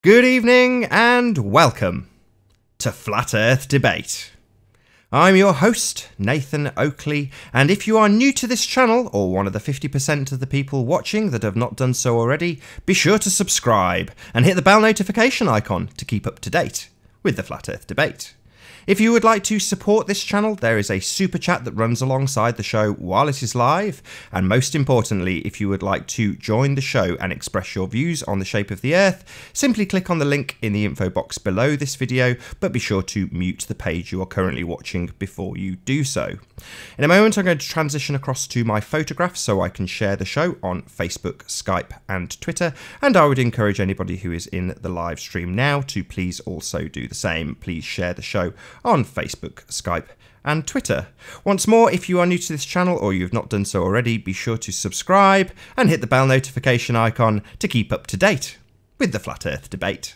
Good evening and welcome to Flat Earth Debate. I'm your host, Nathan Oakley, and if you are new to this channel, or one of the 50% of the people watching that have not done so already, be sure to subscribe and hit the bell notification icon to keep up to date with the Flat Earth Debate. If you would like to support this channel, there is a super chat that runs alongside the show while it is live, and most importantly, if you would like to join the show and express your views on the shape of the Earth, simply click on the link in the info box below this video, but be sure to mute the page you are currently watching before you do so. In a moment, I'm going to transition across to my photographs so I can share the show on Facebook, Skype and Twitter, and I would encourage anybody who is in the live stream now to please also do the same. Please share the show on Facebook, Skype and Twitter. Once more, if you are new to this channel or you've not done so already, be sure to subscribe and hit the bell notification icon to keep up to date with the Flat Earth Debate.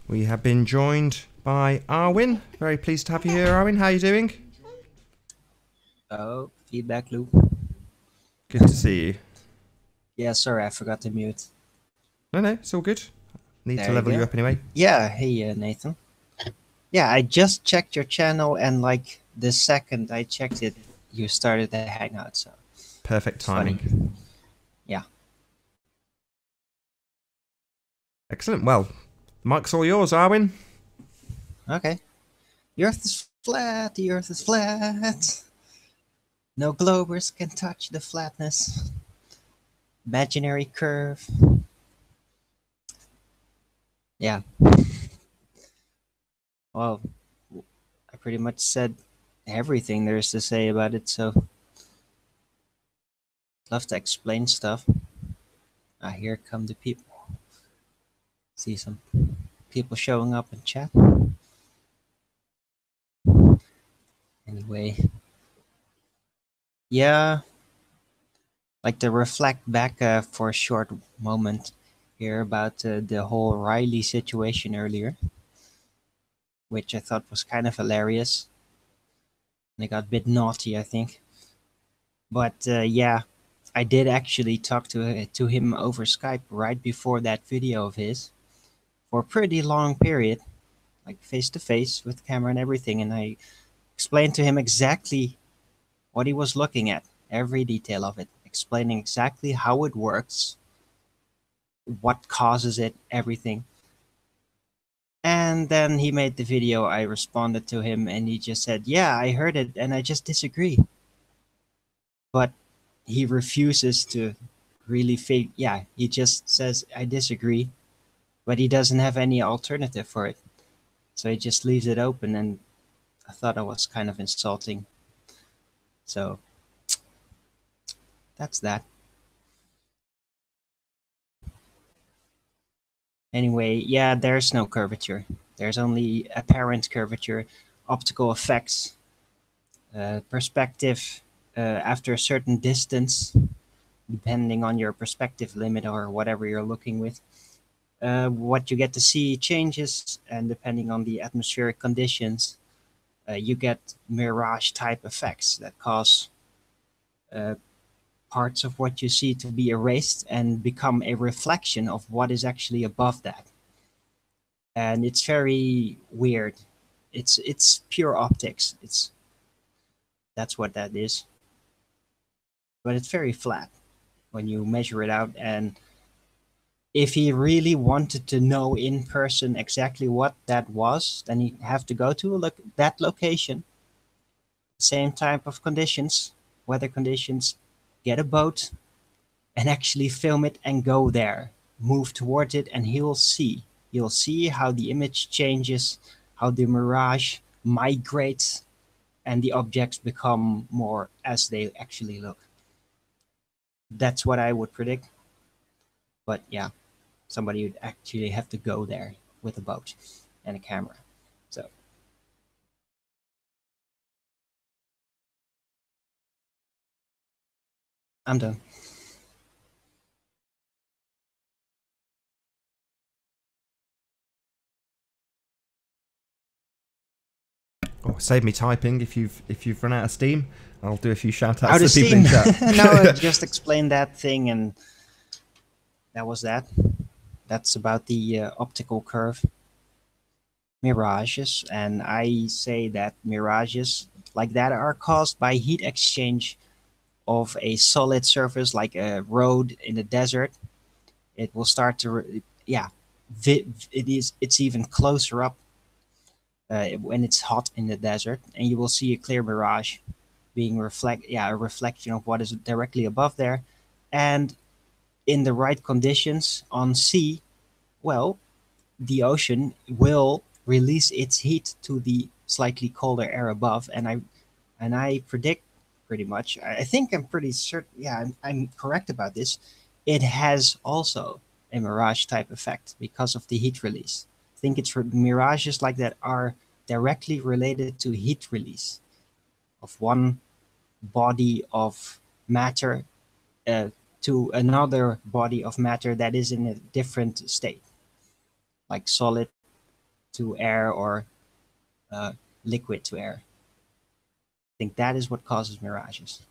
We have been joined by Arwin. Very pleased to have you here, Arwin. How are you doing? Oh, feedback loop. Good to see you. Yeah, sorry, I forgot to mute. No, it's all good. Need There to you level go. you up anyway. Yeah, hey Nathan. Yeah, I just checked your channel and like the second I checked it, you started the hangout, so Perfect timing. funny. Yeah. Excellent. Well, the mic's all yours, Arwin. Okay. The Earth is flat, the Earth is flat. No globers can touch the flatness. Imaginary curve. Yeah. Well, I pretty much said everything there is to say about it, so love to explain stuff. Here come the people. See some people showing up in chat. Anyway, yeah, like to reflect back for a short moment here about the whole Riley situation earlier, which I thought was kind of hilarious. And it got a bit naughty, I think. But yeah, I did actually talk to him over Skype right before that video of his for a pretty long period, like face to face with camera and everything, and I explained to him exactly what he was looking at, every detail of it, explaining exactly how it works, what causes it, everything. And then he made the video, I responded to him, and he just said, yeah, I heard it, and I just disagree. But he refuses to really yeah, he just says, I disagree, but he doesn't have any alternative for it. So he just leaves it open, and I thought it was kind of insulting. So that's that. Anyway, yeah, there's no curvature. There's only apparent curvature, optical effects, perspective after a certain distance, depending on your perspective limit or whatever you're looking with. What you get to see changes, and depending on the atmospheric conditions, you get mirage type effects that cause parts of what you see to be erased and become a reflection of what is actually above that. And it's very weird. It's pure optics. That's what that is. But it's very flat when you measure it out. And if he really wanted to know in person exactly what that was, then he'd have to go to that location, same type of conditions, weather conditions, get a boat, and actually film it and go there, move towards it, and he'll see. You'll see how the image changes, how the mirage migrates, and the objects become more as they actually look. That's what I would predict. But yeah, somebody would actually have to go there with a boat and a camera. So I'm done. Oh, save me typing if you've run out of steam. I'll do a few shout outs Out to of people in steam. chat. No, I just explained that thing, and that was that. That's about the optical curve mirages, and I say that mirages like that are caused by heat exchange of a solid surface like a road in the desert. It will start to yeah, it's even closer up when it's hot in the desert, and you will see a clear mirage being a reflection of what is directly above there. And in the right conditions on sea, well, the ocean will release its heat to the slightly colder air above, and I predict pretty much. I think I'm pretty certain. Yeah, I'm correct about this. It has also a mirage type effect because of the heat release. I think it's mirages like that are directly related to heat release of one body of matter uh, to another body of matter that is in a different state, like solid to air or uh, liquid to air. I think that is what causes mirages.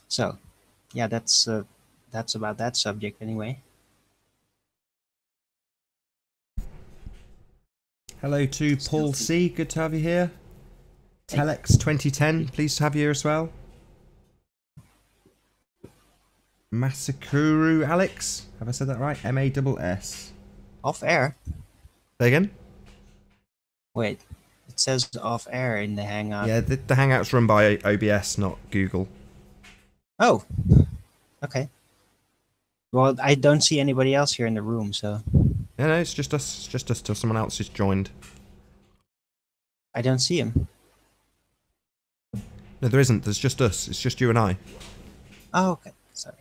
So, yeah, that's about that subject anyway. Hello to Paul C. Good to have you here. Hey. Telex 2010, pleased to have you here as well. Masakuru Alex, have I said that right? MASS. Off air. Say again? Wait, it says off air in the Hangout. Yeah, the Hangout's run by OBS, not Google. Oh, okay. Well, I don't see anybody else here in the room, so. Yeah, no, it's just us till someone else just joined. I don't see him. No, there isn't. There's just us. It's just you and I. Oh, okay. Sorry.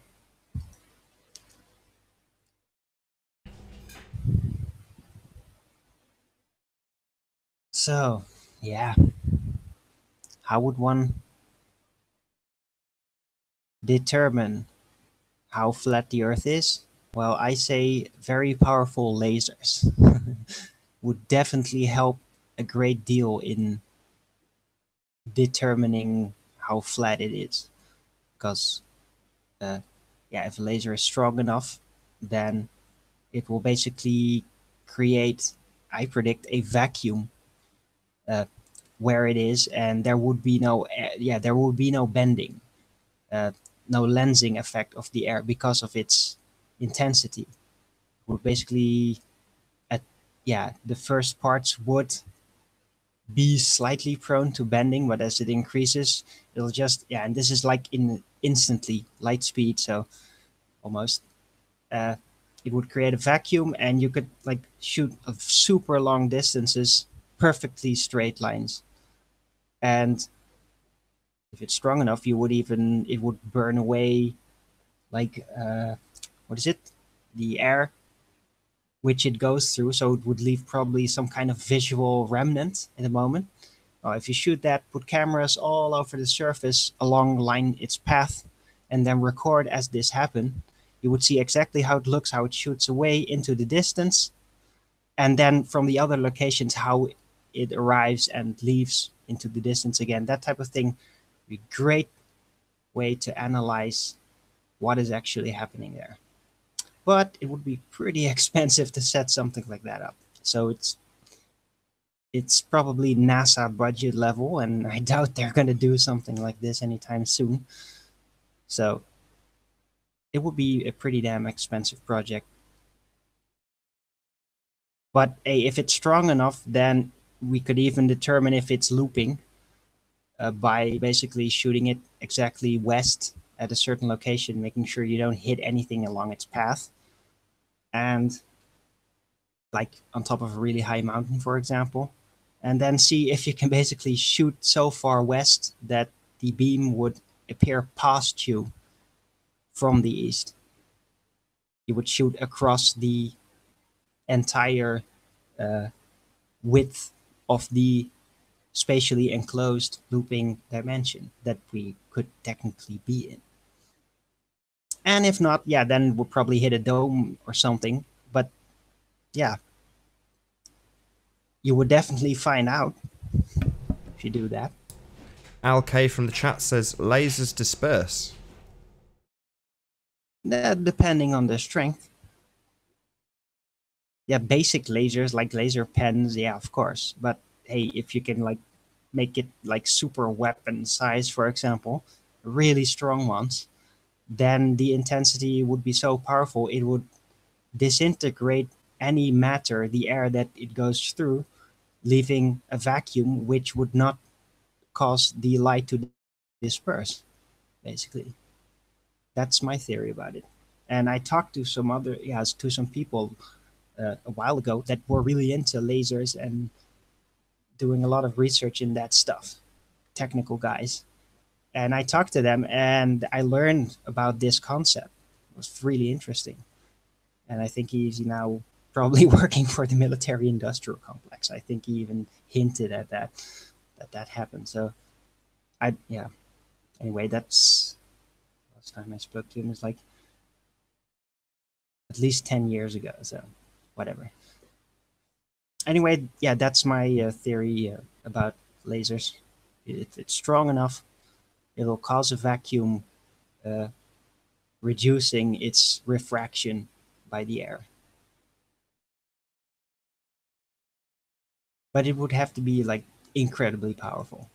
So, yeah. How would one determine how flat the Earth is? Well, I say very powerful lasers would definitely help a great deal in determining how flat it is. Because, yeah, if a laser is strong enough, then it will basically create, I predict, a vacuum where it is, and there would be no, there would be no bending, no lensing effect of the air because of its intensity. It would basically, the first parts would be slightly prone to bending, but as it increases, it'll just, and this is like in instantly light speed, so almost. It would create a vacuum, and you could like shoot super long distances, perfectly straight lines. And if it's strong enough, it would burn away, like what is it, the air which it goes through, so it would leave probably some kind of visual remnant in the moment. If you shoot that, put cameras all over the surface along line its path, and then record as this happened, you would see exactly how it looks, how it shoots away into the distance, and then from the other locations how it arrives and leaves into the distance again. That type of thing would be a great way to analyze what is actually happening there. But it would be pretty expensive to set something like that up. So it's probably NASA budget level, and I doubt they're going to do something like this anytime soon. So it would be a pretty damn expensive project. But hey, if it's strong enough, then we could even determine if it's looping. by basically shooting it exactly west at a certain location, making sure you don't hit anything along its path. And like on top of a really high mountain, for example, and then see if you can basically shoot so far west that the beam would appear past you from the east. You would shoot across the entire width of the spatially enclosed looping dimension that we could technically be in. And if not, yeah, then we'll probably hit a dome or something. But yeah, you would definitely find out if you do that. Al K from the chat says lasers disperse. Depending on the strength. Yeah, basic lasers like laser pens, yeah, of course. But hey, if you can like make it like super weapon size, for example, really strong ones, then the intensity would be so powerful it would disintegrate any matter, the air that it goes through, leaving a vacuum which would not cause the light to disperse, basically. That's my theory about it. And I talked to some people a while ago that were really into lasers and doing a lot of research in that stuff, technical guys. And I talked to them and I learned about this concept. It was really interesting. And I think he's now probably working for the military industrial complex. I think he even hinted at that happened. So yeah. Anyway, that's last time I spoke to him is like at least 10 years ago. So whatever. Anyway, yeah, that's my theory about lasers. If it's strong enough, it'll cause a vacuum, reducing its refraction by the air. But it would have to be like incredibly powerful.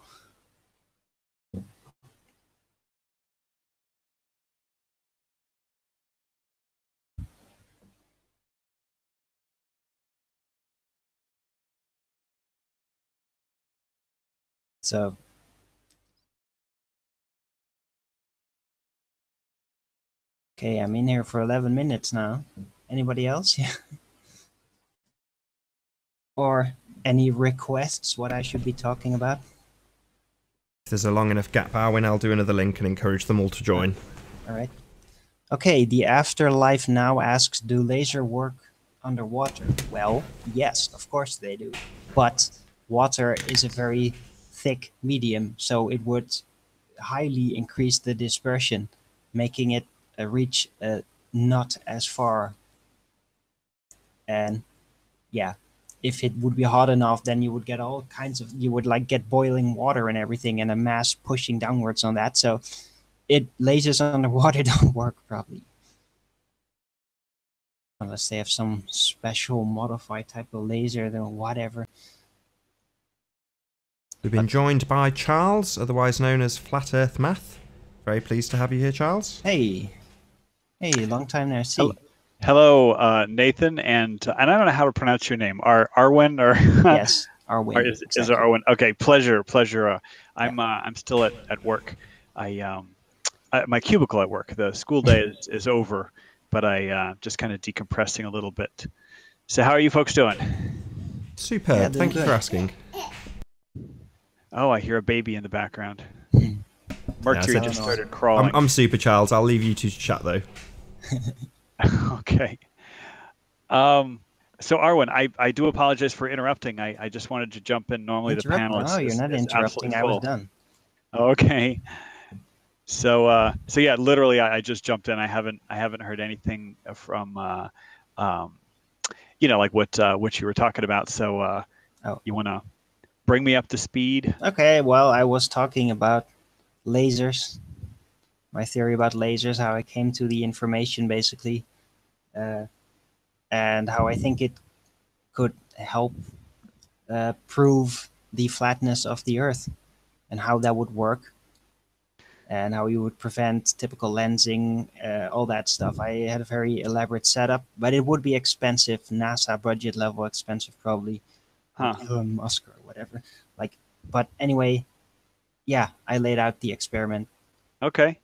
So okay, I'm in here for 11 minutes now. Anybody else? Yeah. Or any requests what I should be talking about? If there's a long enough gap, Arwin, I'll do another link and encourage them all to join. All right. Okay, the Afterlife now asks, do laser work underwater? Well, yes, of course they do. But water is a very thick medium, so it would highly increase the dispersion, making it reach not as far. And yeah, if it would be hot enough, then you would get all kinds of, you would like get boiling water and everything and a mass pushing downwards on that. So lasers underwater don't work probably. Unless they have some special modified type of laser, then whatever. We've been joined by Charles, otherwise known as Flat Earth Math. Very pleased to have you here, Charles. Hey, long time no see. Hello, Nathan, and I don't know how to pronounce your name. Arwin or yes, Arwin. Is it Arwin? Okay, pleasure. I'm still at work. My cubicle at work. The school day is over, but I just kind of decompressing a little bit. So how are you folks doing? Superb. Yeah, Thank you for asking. Oh, I hear a baby in the background. Mercury just started crawling. I'm super, Charles. I'll leave you to chat though. Okay. So Arwin, I do apologize for interrupting. I just wanted to jump in. Normally the panel is, no, you're not interrupting. I was done. Okay. So yeah, literally I just jumped in. I haven't heard anything from like what you were talking about. So you want to bring me up to speed? Okay, well, I was talking about lasers. My theory about lasers, how I came to the information basically, and how I think it could help prove the flatness of the Earth and how that would work and how you would prevent typical lensing, all that stuff. I had a very elaborate setup, but it would be expensive, NASA budget level expensive probably, Elon Musk or whatever. But anyway, Yeah, I laid out the experiment. Okay.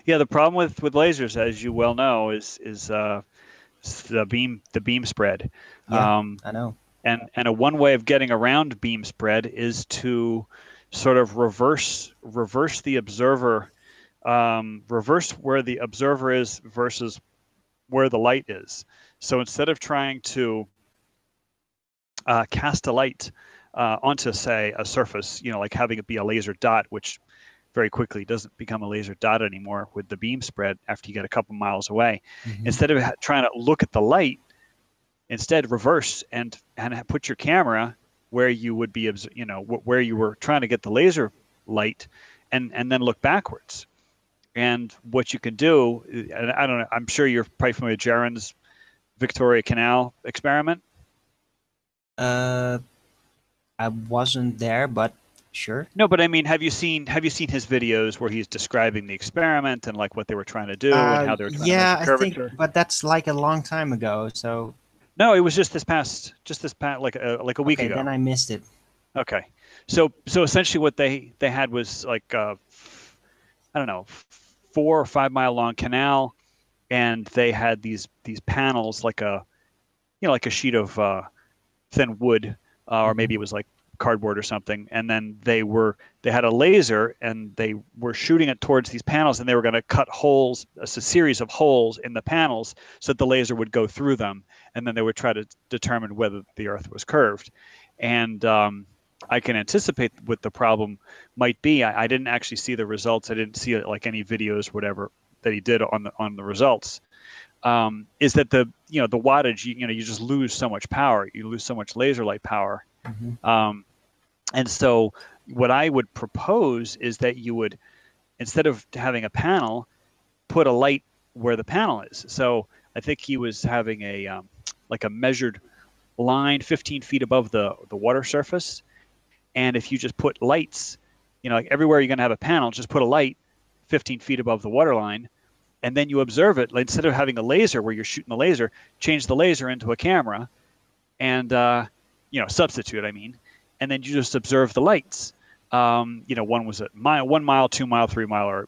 Yeah, the problem with lasers, as you well know, is the beam spread. Yeah, I know. And a one way of getting around beam spread is to sort of reverse the observer, reverse where the observer is versus where the light is. So instead of trying to cast a light onto, say, a surface, like having it be a laser dot, which very quickly doesn't become a laser dot anymore with the beam spread after you get a couple miles away. Instead of trying to look at the light, instead reverse and put your camera where you would be, where you were trying to get the laser light, and then look backwards. And what you can do, and I don't know, I'm sure you're probably familiar with Jaron's Victoria Canal experiment. I wasn't there, but sure. No, but I mean, have you seen his videos where he's describing the experiment and like what they were trying to do and how they were trying to make the curvature? I think, but that's like a long time ago. So no, it was just this past like a week ago. Then I missed it. Okay, so essentially what they had was like I don't know, 4 or 5 mile long canal, and they had these panels like a like a sheet of thin wood, or maybe it was like cardboard or something, and then they had a laser and they were shooting it towards these panels, and they were going to cut holes, a series of holes in the panels, so that the laser would go through them, and then they would try to determine whether the Earth was curved. And I can anticipate what the problem might be. I didn't actually see the results. I didn't see like any videos, whatever, that he did on the results. Is that the wattage? You just lose so much power. You lose so much laser light power. And so what I would propose is that you would, instead of having a panel, put a light where the panel is. So I think he was having a like a measured line 15 feet above the water surface. And if you just put lights, like everywhere you're going to have a panel, just put a light 15 feet above the water line, and then you observe it. Like, instead of having a laser where you're shooting the laser, change the laser into a camera, and substitute. I mean, and then you just observe the lights. One was at 1 mile, 2 mile, 3 mile, or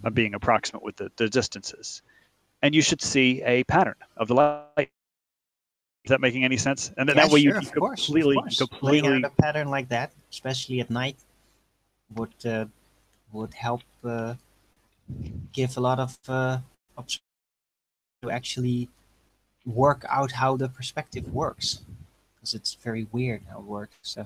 I'm being approximate with the distances, and you should see a pattern of the light. Is that making any sense? And then that way you completely laying out a pattern like that, especially at night, would help give a lot of options to actually work out how the perspective works, because it's very weird how it works.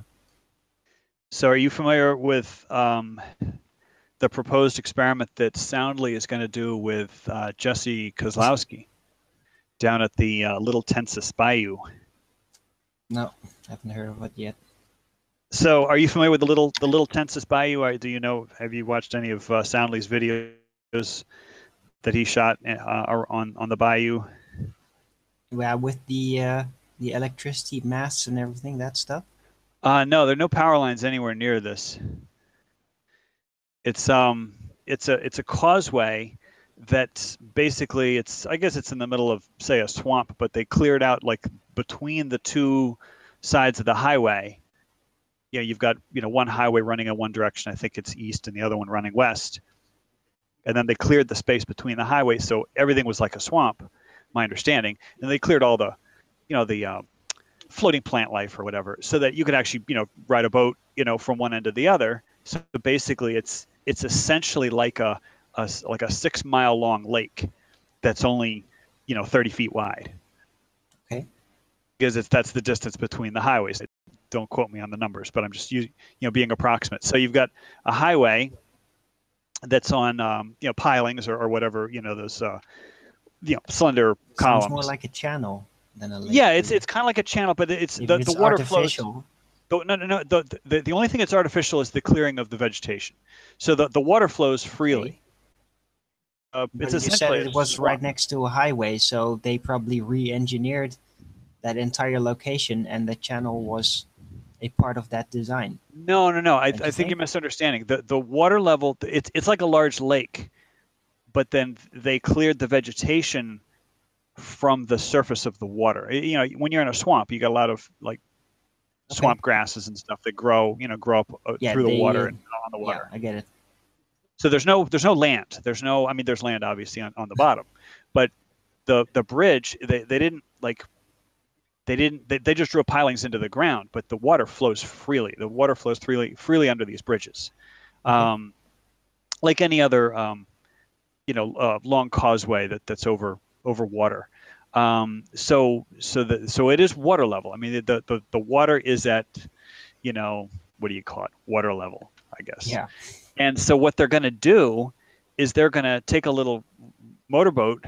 So are you familiar with the proposed experiment that Soundly is going to do with Jesse Kozlowski down at the Little Tensas Bayou? No, I haven't heard of it yet. So are you familiar with the Little Tensas Bayou? Do you know, have you watched any of Soundly's videos that he shot on the bayou? Yeah, with the electricity masts and everything, that stuff? No, there are no power lines anywhere near this. It's a causeway that basically I guess it's in the middle of, say, a swamp, but they cleared out like between the two sides of the highway. You've got one highway running in one direction, I think it's east, and the other one running west. And then they cleared the space between the highways, so everything was like a swamp, my understanding. And they cleared all the, the floating plant life or whatever, so that you could actually, ride a boat, from one end to the other. So basically, it's essentially like a 6 mile long lake that's only 30 feet wide. Okay. Because that's the distance between the highways. Don't quote me on the numbers, but I'm just being approximate. So you've got a highway that's on pilings or whatever, those slender columns. Sounds more like a channel than a lake. Yeah, it's kind of like a channel, but it's the water artificial. flows. No. The only thing that's artificial is the clearing of the vegetation. So the water flows freely. Okay. It's you said it was swamp. right next to a highway, so they probably re-engineered that entire location, and the channel was a part of that design. No. I think you're misunderstanding. The water level, it's like a large lake, but then they cleared the vegetation from the surface of the water. When you're in a swamp, you got a lot of like swamp grasses and stuff that grow up through the water and on the water. Yeah, I get it. So there's no land. There's no, I mean, there's land obviously on the bottom, but the bridge, they just drew pilings into the ground, but the water flows freely. The water flows freely under these bridges, like any other long causeway that's over water. So it is water level. I mean, the water is at, what do you call it? Water level, I guess. Yeah. And so what they're going to do is they're going to take a little motorboat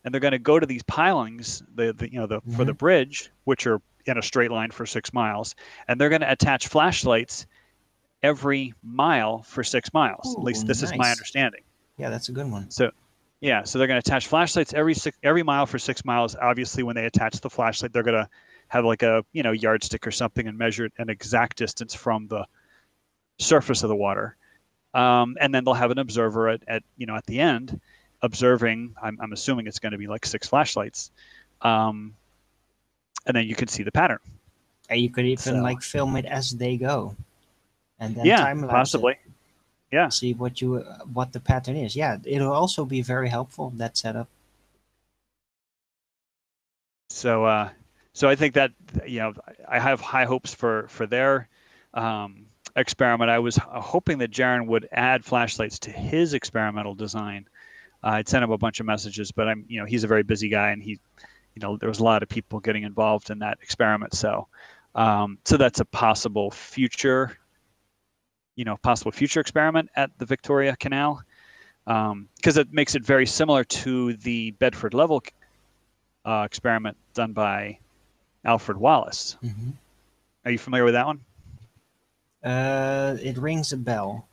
and they're going to go to these pilings, for the bridge, which are in a straight line for 6 miles, and they're going to attach flashlights every mile for 6 miles. Ooh, at least this is my understanding. Yeah, that's a good one. So they're going to attach flashlights every mile for 6 miles. Obviously, when they attach the flashlight, they're going to have like a yardstick or something and measure an exact distance from the surface of the water, and then they'll have an observer at the end observing. I'm assuming it's going to be like 6 flashlights, and then you can see the pattern. And you could even film it as they go, and then time-lapse possibly. it. Yeah. See what the pattern is. Yeah, it'll also be very helpful, that setup. So I think that I have high hopes for their experiment. I was hoping that Jaron would add flashlights to his experimental design. I'd sent him a bunch of messages, but he's a very busy guy, and there was a lot of people getting involved in that experiment. So that's a possible future experiment at the Victoria Canal, because it makes it very similar to the Bedford level experiment done by Alfred Wallace. Mm-hmm. Are you familiar with that one? It rings a bell.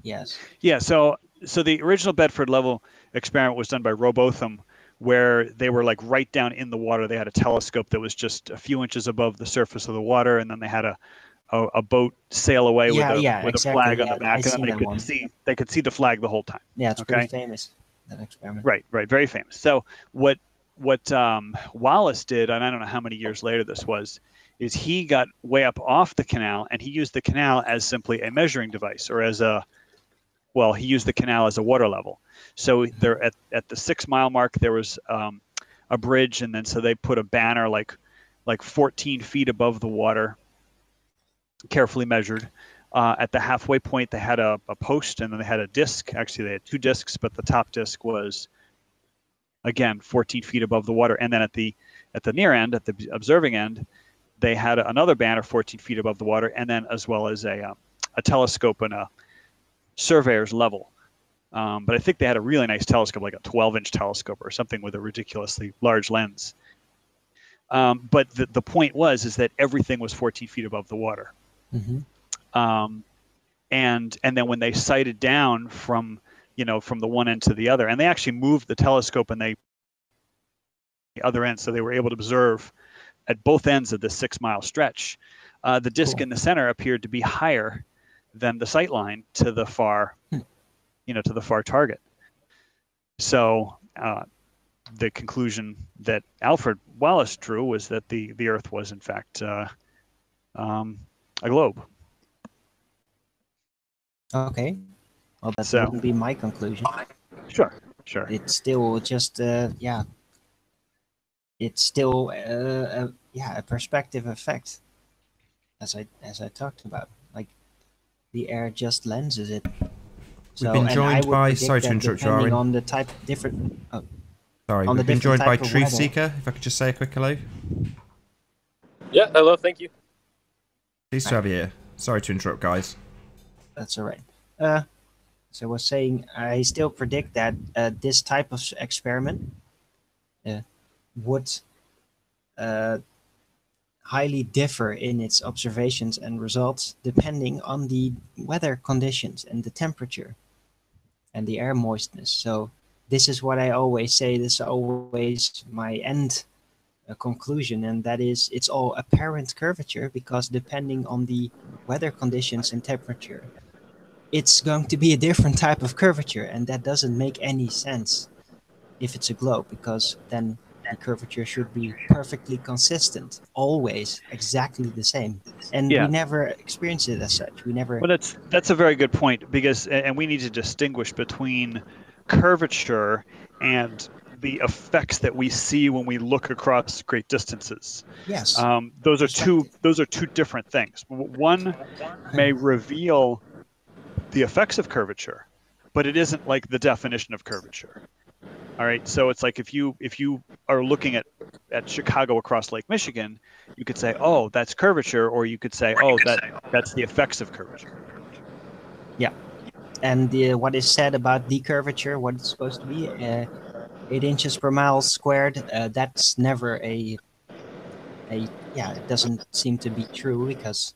Yes. Yeah. So the original Bedford level experiment was done by Robotham, where they were like right down in the water. They had a telescope that was just a few inches above the surface of the water, and then they had a boat sail away with a flag on the back, and they could see the flag the whole time. Yeah, it's pretty famous, that experiment. Right, very famous. So what Wallace did, and I don't know how many years later this was, is he got way up off the canal, and he used the canal as simply a measuring device, or he used the canal as a water level. So there at the 6 mile mark, there was a bridge, and then so they put a banner like 14 feet above the water, carefully measured. At the halfway point, they had a post, and then they had a disc. Actually, they had 2 discs, but the top disc was, again, 14 feet above the water. And then at the near end, at the observing end, they had another banner 14 feet above the water, and then as well as a telescope and a surveyor's level. But I think they had a really nice telescope, like a 12-inch telescope or something with a ridiculously large lens. But the point is that everything was 14 feet above the water. Mm-hmm. And then when they sighted down from the one end to the other, and they actually moved the telescope and the other end, so they were able to observe at both ends of the 6 mile stretch. The disc in the center appeared to be higher than the sight line to the far, to the far target. So the conclusion that Alfred Wallace drew was that the Earth was in fact a globe. Okay. Well, that wouldn't be my conclusion. Sure. It's still just it's still a perspective effect, as I talked about. Like, the air just lenses it. So, we've been joined by, sorry to interrupt you, depending Aaron. on the type, different. Sorry, we've been joined by Truth Seeker. If I could just say a quick hello. Yeah, hello, thank you. Pleased to have you here. Sorry to interrupt, guys. That's all right. So I was saying, I still predict that this type of experiment would highly differ in its observations and results depending on the weather conditions and the temperature and the air moistness. So this is what I always say. This is always my end conclusion, and that is it's all apparent curvature, because depending on the weather conditions and temperature, it's going to be a different type of curvature, and that doesn't make any sense if it's a globe, because then the curvature should be perfectly consistent, always exactly the same. And Yeah. we never experience it as such. We never. Well, that's a very good point, because and we need to distinguish between curvature and the effects that we see when we look across great distances. Yes. Those are two different things. One may reveal the effects of curvature, but it isn't like the definition of curvature. All right, so it's like if you are looking at Chicago across Lake Michigan, you could say, oh, that's curvature, or you could say, oh, that's the effects of curvature. Yeah, and what is said about the curvature, what it's supposed to be, 8 inches per mile squared, that's never a it doesn't seem to be true, because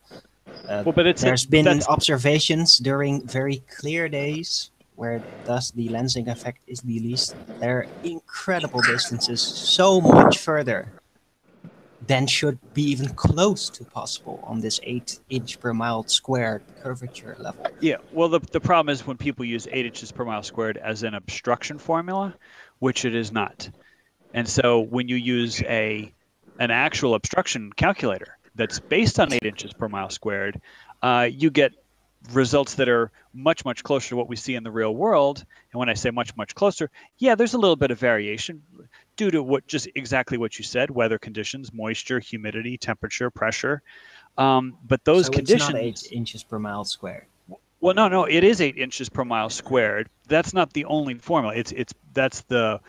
Well, but there's been observations during very clear days where thus the lensing effect is the least. There are incredible distances, so much further than should be even close to possible on this 8 inch per mile squared curvature level. Yeah, well, the problem is when people use 8 inches per mile squared as an obstruction formula, which it is not. And so when you use an actual obstruction calculator that's based on 8 inches per mile squared, you get results that are much, much closer to what we see in the real world. And when I say much, much closer, yeah, there's a little bit of variation due to exactly what you said: weather conditions, moisture, humidity, temperature, pressure. But those conditions. It's not 8 inches per mile squared. Well, no, it is 8 inches per mile squared. That's not the only formula. That's the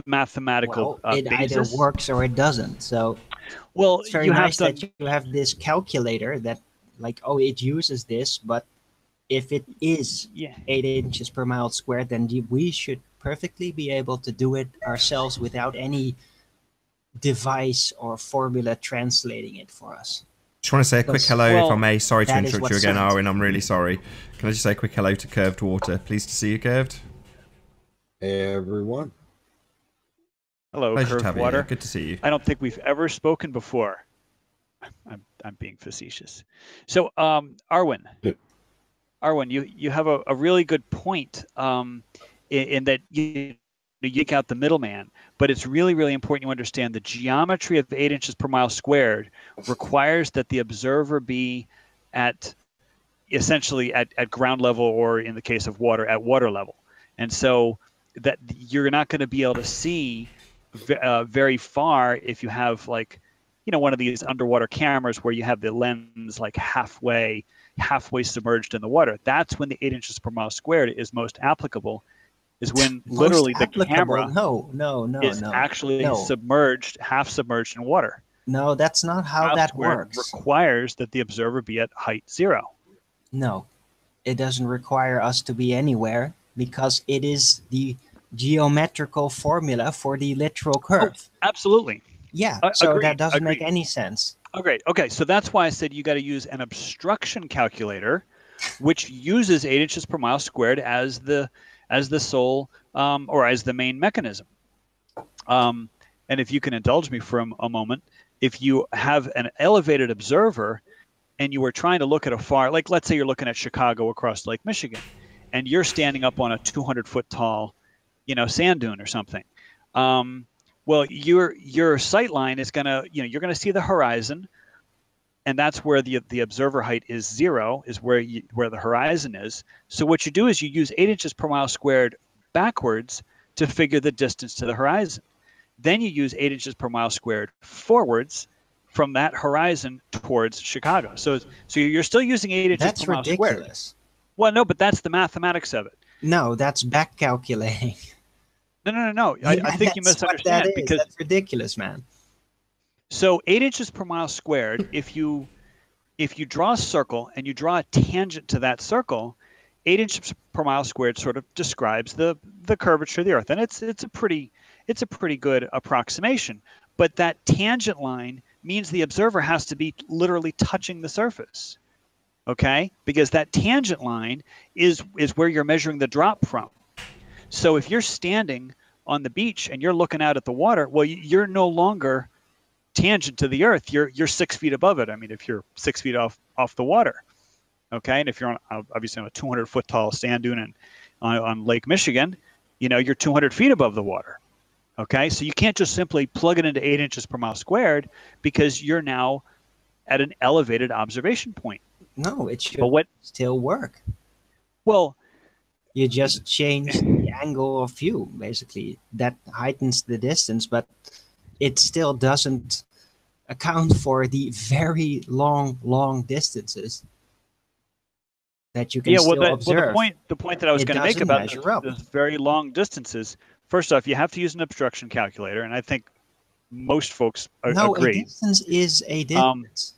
mathematical it basis. Either works or it doesn't. So, well, it's very nice that you have this calculator that, like, oh, it uses this, but if it is 8 inches per mile squared, then we should perfectly be able to do it ourselves without any device or formula translating it for us. Just want to say a quick hello, if I may. Sorry to interrupt you again, Arwen. I'm really sorry. Can I just say a quick hello to Curved Water? Pleased to see you, Curved. Hey, everyone. Hello, Pleasure Curved Water. Good to see you. I don't think we've ever spoken before. I'm being facetious. So, Arwen, you have a really good point in that you yank out the middleman, but it's really, really important you understand the geometry of 8 inches per mile squared requires that the observer be essentially at ground level, or in the case of water, at water level. And so that you're not going to be able to see very far if you have, like, one of these underwater cameras where you have the lens like halfway submerged in the water. That's when the 8 inches per mile squared is most applicable, is when literally the camera is actually half submerged in water. No, that's not how that works. Requires that the observer be at height 0. No, it doesn't require us to be anywhere, because it is the geometrical formula for the literal curve. Oh, absolutely. Yeah, so that doesn't make any sense. Oh, great. Okay, so that's why I said you got to use an obstruction calculator, which uses 8 inches per mile squared as the sole or as the main mechanism. And if you can indulge me for a moment, if you have an elevated observer and you were trying to look at a far, like let's say you're looking at Chicago across Lake Michigan, and you're standing up on a 200-foot tall, sand dune or something. Well, your sight line is gonna, you're gonna see the horizon, and that's where the observer height is 0, is where the horizon is. So what you do is you use 8 inches per mile squared backwards to figure the distance to the horizon. Then you use 8 inches per mile squared forwards from that horizon towards Chicago. So you're still using 8 inches per mile squared. That's ridiculous. Well, no, but that's the mathematics of it. No, that's back calculating. No. I think you misunderstand, because that's ridiculous, man. So 8 inches per mile squared, if you draw a circle and you draw a tangent to that circle, 8 inches per mile squared sort of describes the curvature of the Earth, and it's a pretty good approximation. But that tangent line means the observer has to be literally touching the surface, okay? Because that tangent line is where you're measuring the drop from. So if you're standing on the beach and you're looking out at the water, well, you're no longer tangent to the Earth. You're 6 feet above it. I mean, if you're 6 feet off the water, okay. And if you're obviously on a 200-foot tall sand dune on Lake Michigan, you're 200 feet above the water, Okay, so you can't just simply plug it into 8 inches per mile squared because you're now at an elevated observation point. No, it should But what? still work. Well, You just change the angle of view, basically. That heightens the distance, but it still doesn't account for the very long distances that you can yeah. still observe. The point that I was going to make about the very long distances. First off, you have to use an obstruction calculator, and I think most folks agree. A distance is a distance.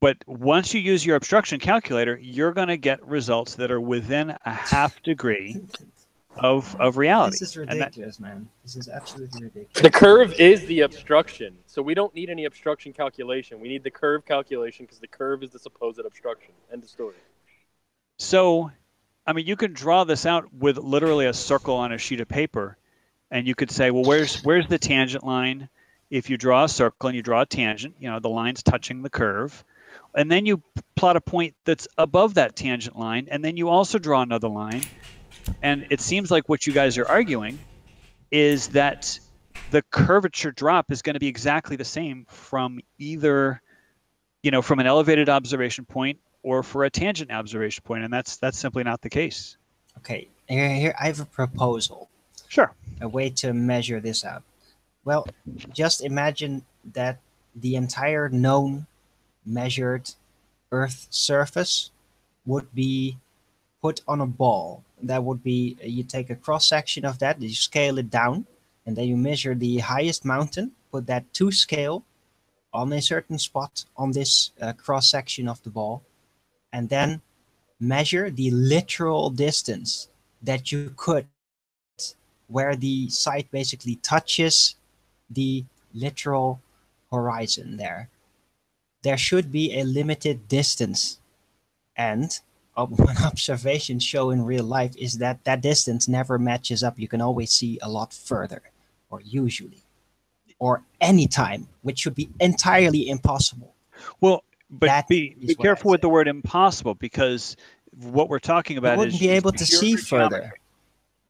But once you use your obstruction calculator, you're going to get results that are within a half degree of reality. This is ridiculous, man. This is absolutely ridiculous. The curve is the obstruction, so we don't need any obstruction calculation. We need the curve calculation because the curve is the supposed obstruction. End of story. So, I mean, you can draw this out with literally a circle on a sheet of paper, and you could say, well, where's the tangent line? If you draw a circle and you draw a tangent, you know, the line's touching the curve. And then you plot a point that's above that tangent line, and then you also draw another line. And it seems like what you guys are arguing is that the curvature drop is going to be exactly the same from either, you know, from an elevated observation point or for a tangent observation point, and that's simply not the case. Okay, here I have a proposal. Sure. A way to measure this out. Well, just imagine that the entire known measured Earth surface would be put on a ball. That would be, you take a cross section of that, you scale it down, and then you measure the highest mountain, put that to scale on a certain spot on this cross section of the ball, and then measure the literal distance that you could, where the site basically touches the literal horizon there. There should be a limited distance, and what observations show in real life is that that distance never matches up. You can always see a lot further, or usually, or anytime, which should be entirely impossible. Well, but be careful with the word impossible, because what we're talking about you wouldn't be able to see further.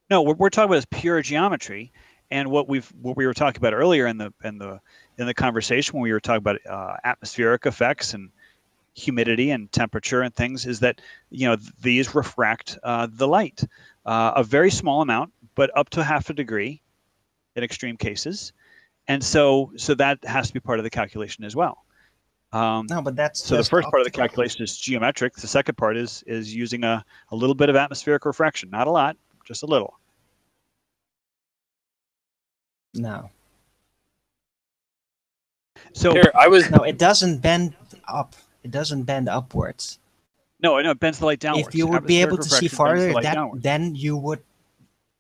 No, what we're talking about is pure geometry, and what we were talking about earlier in the conversation when we were talking about atmospheric effects and humidity and temperature and things is that, you know, these refract the light a very small amount, but up to half a degree in extreme cases, and so that has to be part of the calculation as well. No, but that's so the first part of the calculation is geometric. The second part is using a little bit of atmospheric refraction, not a lot, just a little. No. So here, no, it doesn't bend up. It doesn't bend upwards. No, it bends the light downwards. If you would be able to see farther, then you would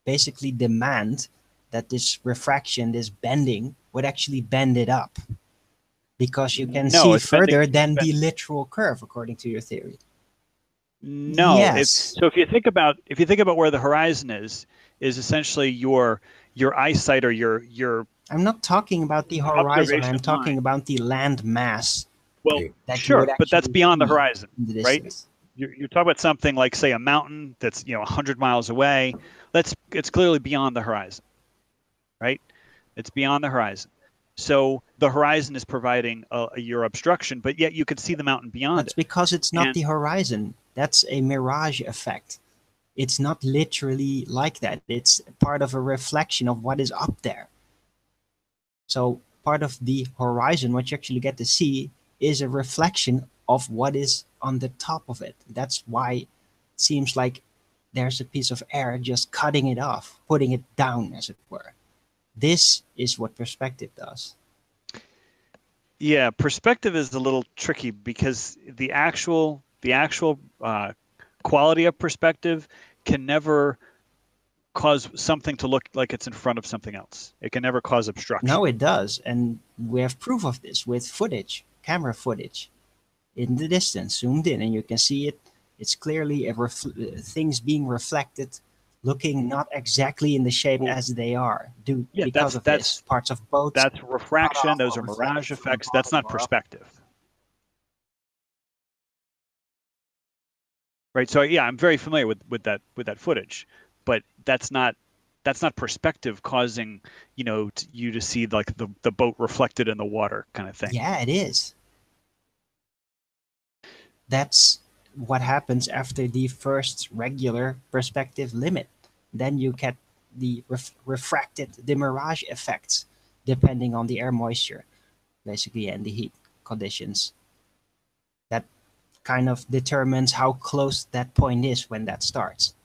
basically demand that this refraction, this bending, would actually bend it up, because you can see further than the literal curve, according to your theory. No. Yes. So if you think about where the horizon is essentially your eyesight or your. I'm not talking about the horizon. I'm talking about the land mass. Well, sure, but that's beyond the horizon, right? You're talking about something like, say, a mountain that's 100 miles away. It's clearly beyond the horizon, right? It's beyond the horizon. So the horizon is providing your obstruction, but yet you could see the mountain beyond it. That's because it's not the horizon. That's a mirage effect. It's not literally like that. It's part of a reflection of what is up there. So part of the horizon, what you actually get to see, is a reflection of what is on the top of it. That's why it seems like there's a piece of air just cutting it off, putting it down, as it were. This is what perspective does. Yeah, perspective is a little tricky, because the actual quality of perspective can never cause something to look like it's in front of something else. It can never cause obstruction. No, it does, and we have proof of this with footage, camera footage, in the distance, zoomed in, and you can see it. It's clearly things being reflected, looking not exactly in the shape as they are, because of this. Parts of boats. That's refraction. Those are mirage effects. That's not perspective. Right. So yeah, I'm very familiar with that footage, but that's not that's not perspective causing, you know, you to see like the boat reflected in the water kind of thing. Yeah, it is. That's what happens after the first regular perspective limit. Then you get the refracted, the mirage effects, depending on the air moisture, basically, and the heat conditions. That kind of determines how close that point is when that starts.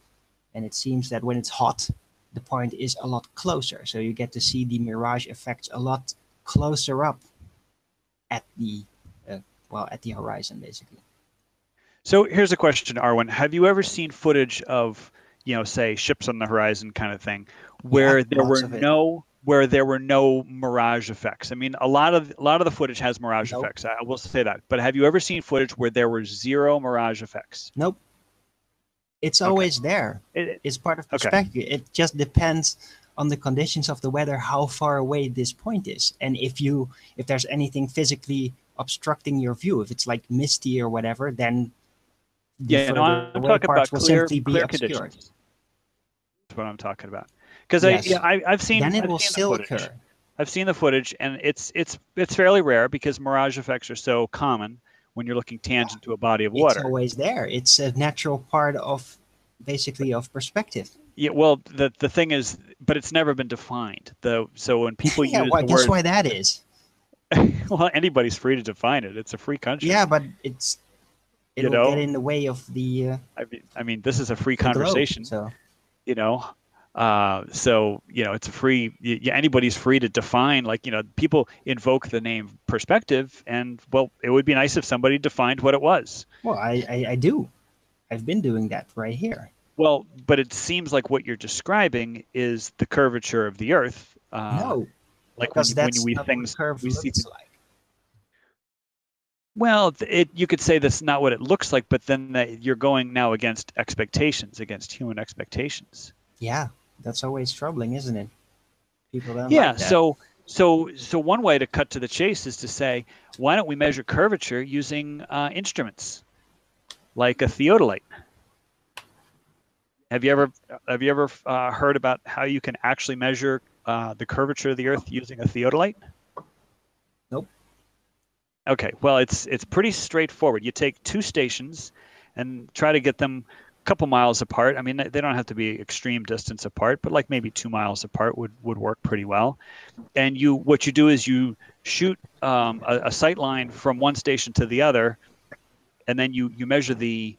And it seems that when it's hot, the point is a lot closer. So you get to see the mirage effects a lot closer up at the, at the horizon, basically. So here's a question, Arwen. Have you ever seen footage of, you know, say ships on the horizon kind of thing, where there were no mirage effects? I mean, a lot of the footage has mirage Nope. effects. I will say that. But have you ever seen footage where there were zero mirage effects? Nope. It's always there. It's part of perspective. Okay. It just depends on the conditions of the weather, how far away this point is, and if there's anything physically obstructing your view. If it's like misty or whatever, then I'm talking about clear conditions. That's what I'm talking about. Because yes. I've seen. Then it will still occur. I've seen the footage, and it's fairly rare because mirage effects are so common when you're looking tangent to a body of water. It's always there. It's a natural part of, basically, of perspective. Yeah. Well, the thing is, but it's never been defined. So when people use the word, guess why that is. Well, anybody's free to define it. It's a free country. Yeah, but it'll get in the way of the. I mean, this is a free conversation. Globe, so. You know, so you know, it's a free. Anybody's free to define. Like, you know, people invoke the name perspective, and well, it would be nice if somebody defined what it was. Well, I do. I've been doing that right here. Well, but it seems like what you're describing is the curvature of the Earth. No. Like when we see things like. Well, you could say that's not what it looks like, but then you're going now against expectations, against human expectations. Yeah, that's always troubling, isn't it? People don't like like that. So one way to cut to the chase is to say, why don't we measure curvature using instruments like a theodolite? Have you ever heard about how you can actually measure the curvature of the Earth using a theodolite? Nope. Okay, well, it's pretty straightforward. You take two stations and try to get them a couple miles apart. I mean, they don't have to be extreme distance apart, but like maybe 2 miles apart would work pretty well. And what you do is you shoot a sight line from one station to the other, and then you measure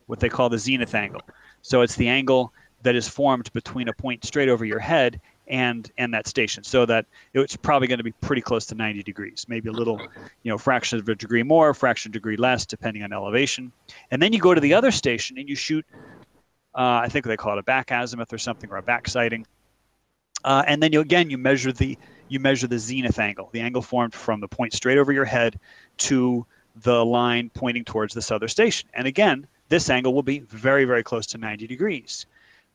what they call the zenith angle. So it's the angle that is formed between a point straight over your head and that station, so that it's probably going to be pretty close to 90 degrees, maybe a little, you know, fraction of a degree more, fraction of a degree less, depending on elevation. And then you go to the other station and you shoot, I think they call it a back azimuth or something, or a back sighting. And then you measure the zenith angle, the angle formed from the point straight over your head to the line pointing towards this other station. And again, this angle will be very, very close to 90 degrees.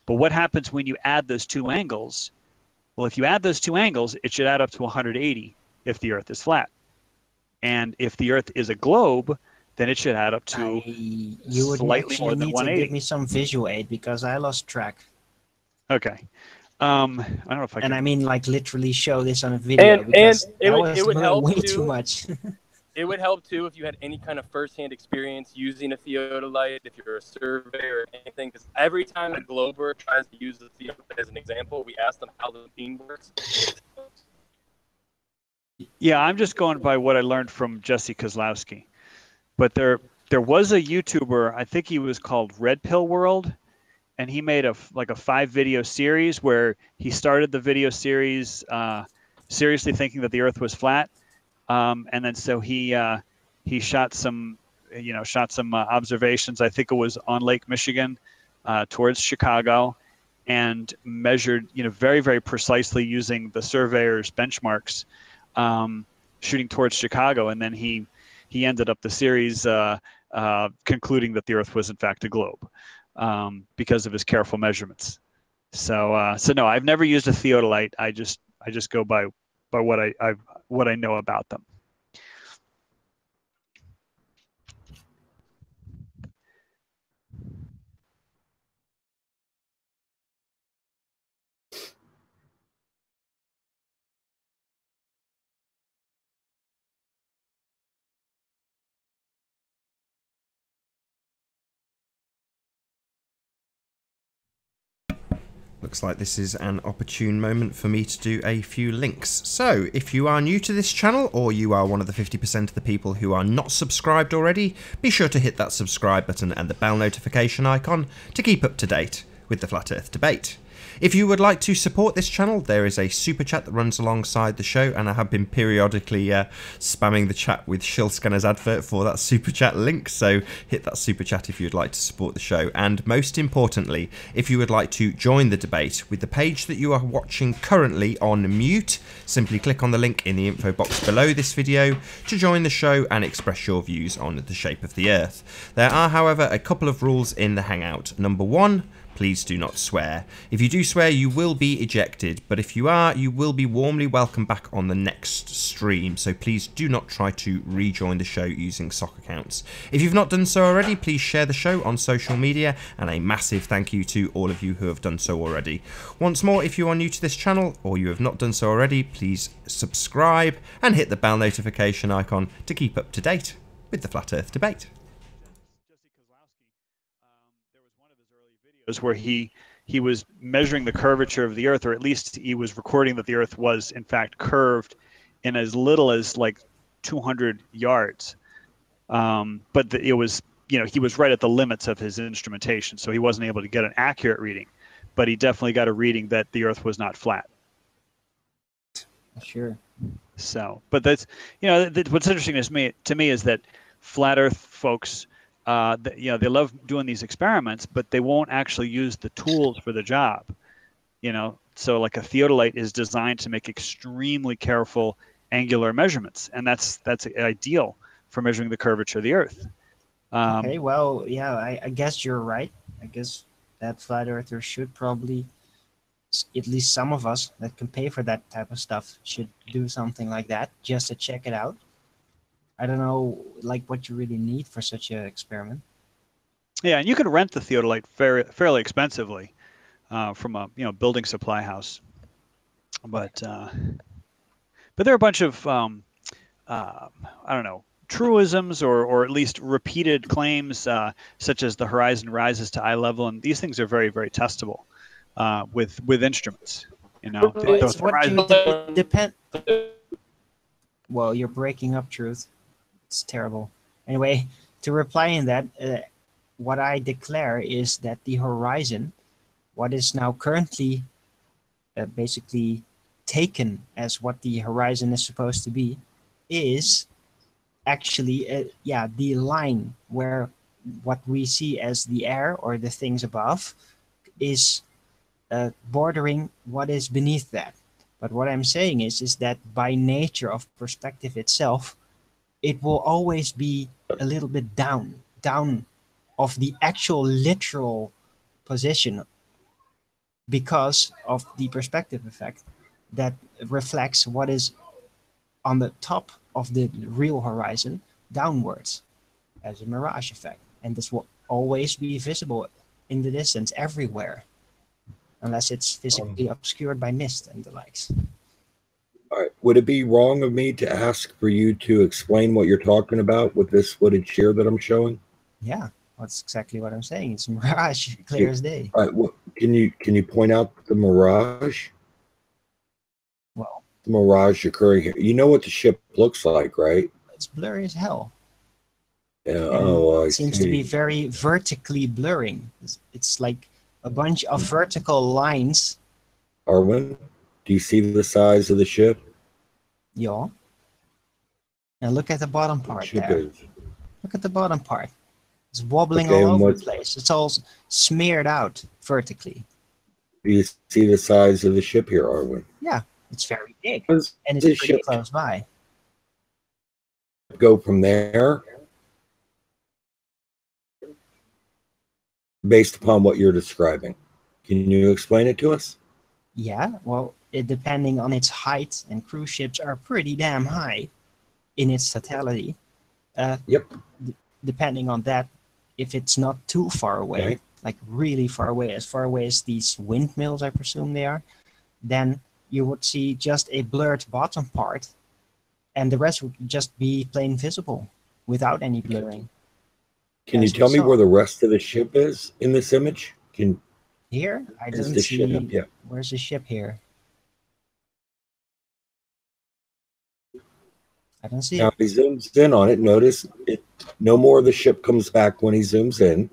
But what happens when you add those two angles? Well, if you add those two angles, it should add up to 180 if the Earth is flat. And if the Earth is a globe, then it should add up to slightly more than 180. You would need to give me some visual aid because I lost track. Okay. I don't know if I can. And I mean, like, literally show this on a video. And it would help way too. Too much. It would help too if you had any kind of first-hand experience using a theodolite, if you're a surveyor or anything. Because every time a glober tries to use the theodolite as an example, we ask them how the machine works. Yeah, I'm just going by what I learned from Jesse Kozlowski. But there was a YouTuber, I think he was called Red Pill World, and he made a 5-video series where he started the video series seriously thinking that the Earth was flat. And then so he shot some observations. I think it was on Lake Michigan, towards Chicago, and measured, you know, very, very precisely using the surveyor's benchmarks, shooting towards Chicago. And then he ended up the series concluding that the Earth was in fact a globe, because of his careful measurements. So no, I've never used a theodolite. I just go by what I know about them. Looks like this is an opportune moment for me to do a few links. So, if you are new to this channel, or you are one of the 50% of the people who are not subscribed already, be sure to hit that subscribe button and the bell notification icon to keep up to date with the Flat Earth debate. If you would like to support this channel, there is a super chat that runs alongside the show, and I have been periodically spamming the chat with Shilscanner's advert for that super chat link, so hit that super chat if you'd like to support the show. And most importantly, if you would like to join the debate with the page that you are watching currently on mute, simply click on the link in the info box below this video to join the show and express your views on the shape of the Earth. There are, however, a couple of rules in the Hangout. Number one, please do not swear. If you do swear, you will be ejected, but if you are, you will be warmly welcomed back on the next stream, so please do not try to rejoin the show using sock accounts. If you've not done so already, please share the show on social media, and a massive thank you to all of you who have done so already. Once more, if you are new to this channel, or you have not done so already, please subscribe and hit the bell notification icon to keep up to date with the Flat Earth debate. Where he was measuring the curvature of the Earth, or at least he was recording that the Earth was in fact curved in as little as like 200 yards. But it was, he was right at the limits of his instrumentation, so he wasn't able to get an accurate reading. But he definitely got a reading that the Earth was not flat. Sure. So, but that's, what's interesting to me is that flat Earth folks, they love doing these experiments, but they won't actually use the tools for the job. So like a theodolite is designed to make extremely careful angular measurements, and that's ideal for measuring the curvature of the Earth. Okay, well, yeah, I guess you're right. I guess that flat earthers should probably, at least some of us that can pay for that type of stuff, should do something like that just to check it out. I don't know, like, what you really need for such an experiment. Yeah, and you can rent the theodolite fairly expensively from a building supply house. But there are a bunch of I don't know, truisms or at least repeated claims, such as the horizon rises to eye level, and these things are very, very testable with instruments. Depend. Well, you're breaking up, Truth. It's terrible. Anyway, to reply in that, what I declare is that the horizon, what is now currently basically taken as what the horizon is supposed to be, is actually the line where what we see as the air or the things above is bordering what is beneath that. But what I'm saying is that by nature of perspective itself, it will always be a little bit down of the actual literal position, because of the perspective effect that reflects what is on the top of the real horizon downwards as a mirage effect. And this will always be visible in the distance everywhere, unless it's physically obscured by mist and the likes. All right. Would it be wrong of me to ask for you to explain what you're talking about with this footage here that I'm showing? Yeah, that's exactly what I'm saying. It's mirage, clear as day. All right. Well, can you point out the mirage? Well, the mirage occurring here. You know what the ship looks like, right? It's blurry as hell. Yeah. It seems to be very vertically blurring. It's like a bunch of vertical lines. Arwen, do you see the size of the ship? Yeah. Now look at the bottom part there. Look at the bottom part. It's wobbling all over the place. It's all smeared out vertically. Do you see the size of the ship here, Arwen? Yeah, it's very big. And it's pretty close by. Go from there based upon what you're describing. Can you explain it to us? Yeah, well, depending on its height, and cruise ships are pretty damn high in its totality. Yep. Depending on that, if it's not too far away, like really far away as these windmills, I presume they are, then you would see just a blurred bottom part, and the rest would just be plain visible without any blurring. Can you tell me where the rest of the ship is in this image? Here? I Is didn't the see. ship? Yeah. Where's the ship here? I don't see Now, it. if he zooms in on it, notice it. No more of the ship comes back when he zooms in.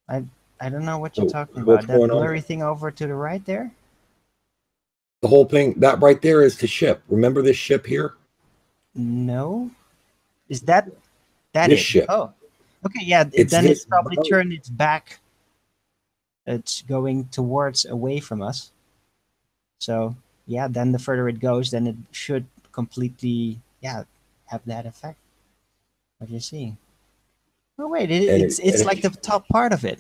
I don't know what So you're talking what's about. That going on blurry here? thing over to the right there? The whole thing, that right there is the ship. Remember this ship here? No. Is that This it? ship. Oh. Okay, yeah, It's then this it probably boat. turned its back. It's going towards away from us. So yeah, then the further it goes, then it should completely have that effect. What you're seeing. Oh wait, it's like the top part of it.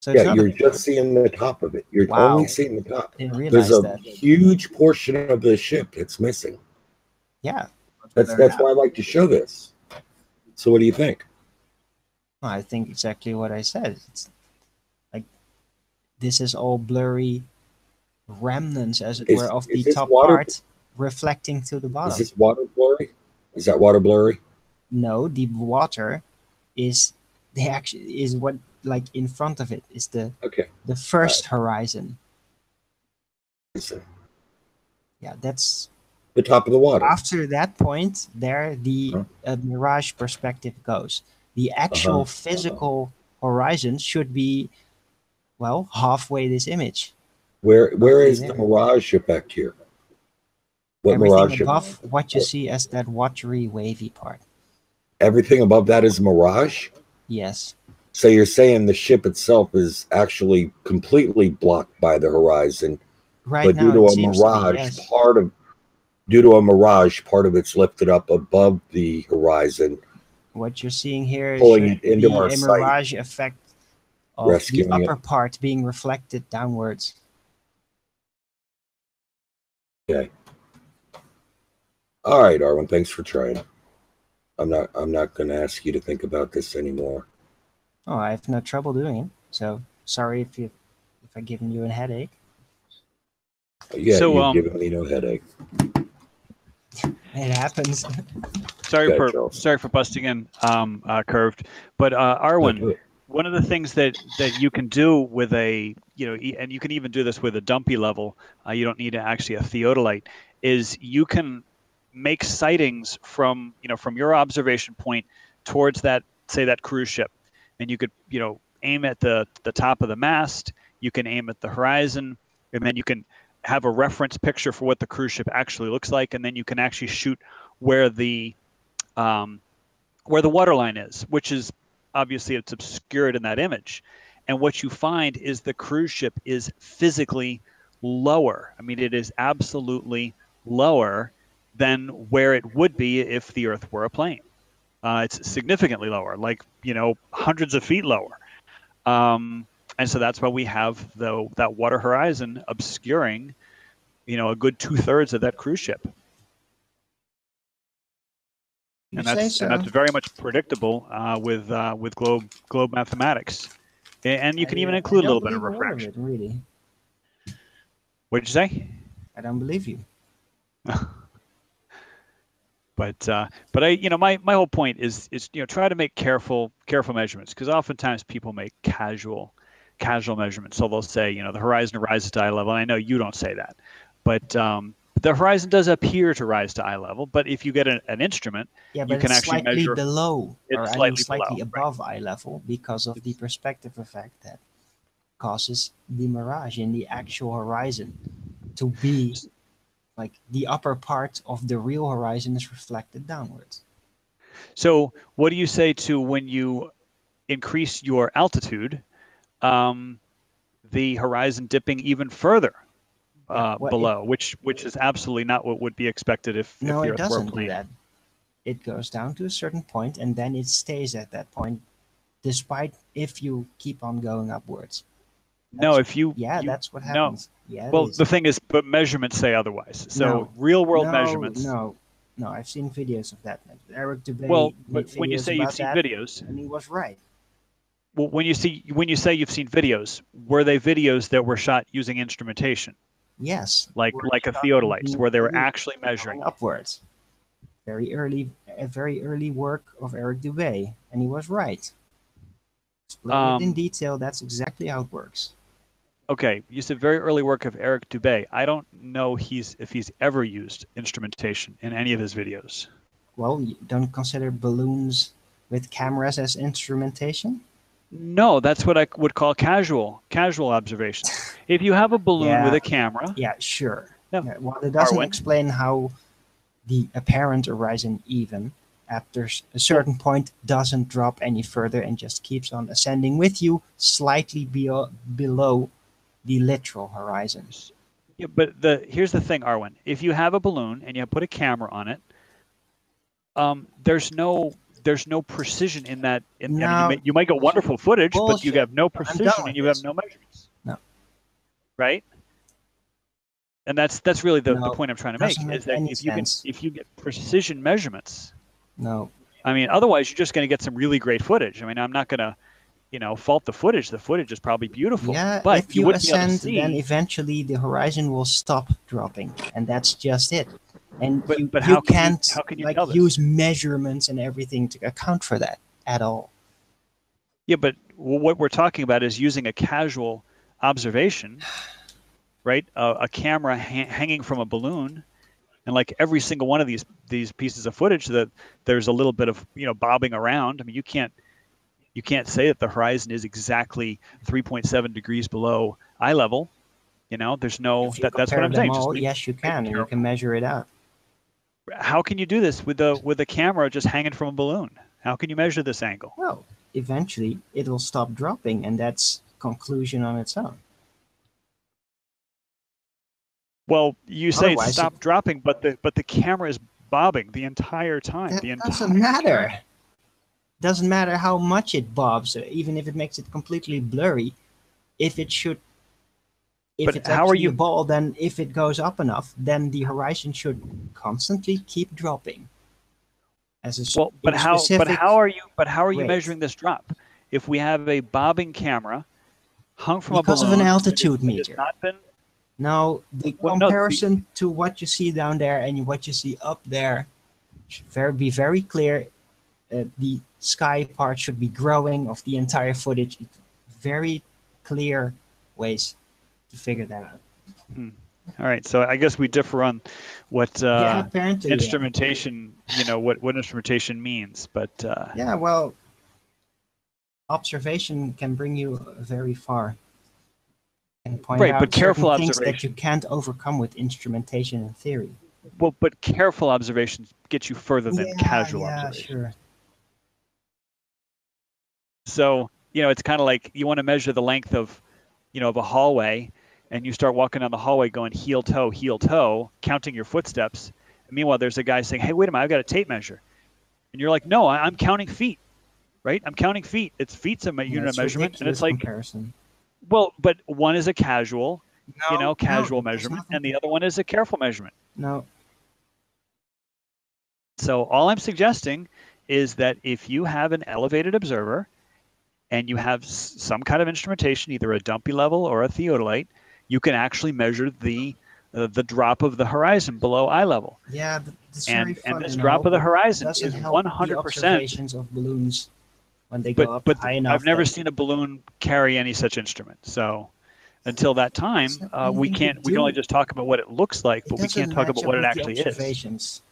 So it's Yeah, not you're just seeing the top of it. You're Wow. only seeing the top. Didn't There's realize a that. huge portion of the ship that's missing. Yeah. That's why I like to show this. So what do you think? Well, I think exactly what I said. It's like this is all blurry remnants, as it were, of the is this top water? part reflecting to the Is bottom. this water blurry? Is that water blurry? No, the water is what, like, in front of it is the first horizon. Yeah, that's the top of the water. After that point, there the Mirage perspective goes. The actual physical horizon should be, well, halfway this image. Where Roughly is the there. Mirage effect here? What Everything Mirage above effect? what you see as that watery, wavy part. Everything above that is Mirage? Yes. So you're saying the ship itself is actually completely blocked by the horizon, Right but now, due to it a seems to be, mirage, yes. part of it's lifted up above the horizon, What you're seeing here pulling should it into be our a sight, mirage effect of rescuing the it. upper part being reflected downwards. Okay. All right, Arwen. Thanks for trying. I'm not going to ask you to think about this anymore. Oh, I have no trouble doing it. So sorry if I've given you a headache. Yeah, So, you've given me no headache. It happens. Sorry Go ahead, Charles. for busting in, Curved. But Arwen, one of the things that you can do with a, and you can even do this with a dumpy level, you don't need actually a theodolite, is you can make sightings from your observation point towards that, say, that cruise ship, and you could aim at the top of the mast, you can aim at the horizon, and then you can have a reference picture for what the cruise ship actually looks like, and then you can actually shoot where the water line is, which is obviously it's obscured in that image. And what you find is the cruise ship is physically lower. I mean, it is absolutely lower than where it would be if the Earth were a plane. It's significantly lower, like hundreds of feet lower. And so that's why we have that water horizon obscuring, a good 2/3 of that cruise ship. And that's very much predictable with globe mathematics, and you can even include a little bit of refraction. Really. What did you say? I don't believe you. But my whole point is try to make careful measurements, because oftentimes people make casual measurements. So they'll say the horizon rises to eye level. And I know you don't say that, but the horizon does appear to rise to eye level. But if you get an instrument, but you can it's actually slightly measure below, or slightly below, above eye level, because of the perspective effect that causes the mirage in the actual horizon to be like the upper part of the real horizon is reflected downwards. So what do you say to when you increase your altitude, the horizon dipping even further below, which is absolutely not what would be expected if the Earth were a plane? No, it doesn't do that. It goes down to a certain point, and then it stays at that point, despite if you keep on going upwards. That's what happens. No. Yeah. Well, the thing is, but measurements say otherwise. So real world measurements. No, I've seen videos of that. Eric Dubay. Well, but when you say you've seen videos, and he was right. Well, when you say you've seen videos, were they videos that were shot using instrumentation? Yes. Like a theodolite, where they were actually measuring upwards. Very early work of Eric Dubay, and he was right. Explain it in detail. That's exactly how it works. Okay, you said very early work of Eric Dubé. I don't know if he's ever used instrumentation in any of his videos. Well, you don't consider balloons with cameras as instrumentation? No, that's what I would call casual observation. If you have a balloon with a camera. Yeah, sure. Yeah. Well, it doesn't Arwen? explain how the apparent horizon even after a certain point doesn't drop any further and just keeps on ascending with you slightly below the literal horizon. Yeah, but here's the thing, Arwen. If you have a balloon and you put a camera on it, there's no precision in that. I mean, you might get wonderful footage, but you have no precision and you have no measurements. No. Right? And that's really the point I'm trying to make is that if you get precision measurements. No. I mean, otherwise you're just going to get some really great footage. I mean, I'm not going to, fault the footage. The footage is probably beautiful. Yeah, but if you ascend, see, then eventually the horizon will stop dropping, and that's just it. And but you how can't can you tell this? use measurements and everything to account for that at all. Yeah, but what we're talking about is using a casual observation, right? A camera hanging from a balloon, and like every single one of these pieces of footage, that there's a little bit of bobbing around. I mean, you can't say that the horizon is exactly 3.7 degrees below eye level. There's no that's what I'm saying. Yes, you can, and you can measure it out. How can you do this with a camera just hanging from a balloon? How can you measure this angle? Well, eventually it will stop dropping, and that's conclusion on its own. Well, you say it stopped dropping, but the camera is bobbing the entire time. That doesn't matter. Doesn't matter how much it bobs, even if it makes it completely blurry. If it's actually a ball, then if it goes up enough, then the horizon should constantly keep dropping. But how are you measuring this drop? If we have a bobbing camera hung from a balloon, because of an altitude meter. Now, the Well, comparison to what you see down there and what you see up there should be very clear. The sky part should be growing of the entire footage. Very clear ways to figure that out. All right, so I guess we differ on what apparently, instrumentation, what instrumentation means, but yeah, well, observation can bring you very far. And point out but careful certain things observation that you can't overcome with instrumentation in theory. Well, but careful observations get you further than casual observation. Sure. So, it's kind of like you want to measure the length of, of a hallway, and you start walking down the hallway going heel toe, counting your footsteps. And meanwhile, there's a guy saying, "Hey, wait a minute, I've got a tape measure." And you're like, "No, I'm counting feet, right? I'm counting feet. It's feet's a unit of measurement." And it's like, comparison. Well, but one is a casual, casual measurement, and the other one is a careful measurement. No. So all I'm suggesting is that if you have an elevated observer and you have some kind of instrumentation, either a dumpy level or a theodolite, you can actually measure the drop of the horizon below eye level. Yeah, that's very fun. And this drop of the horizon is 100%. Observations of balloons when they go up high enough. I've never seen a balloon carry any such instrument. So until that time, we can only just talk about what it looks like, but we can't talk about what it actually is.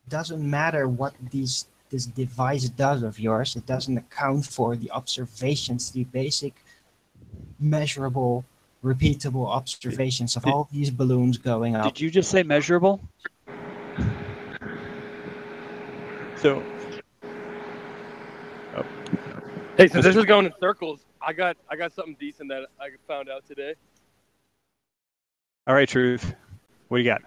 Doesn't matter what this device does of yours. It doesn't account for the observations, the basic, measurable, repeatable observations of all these balloons going up. Did you just say measurable? So. Hey, so this is going in circles. I got something decent that I found out today. All right, Truth. What do you got?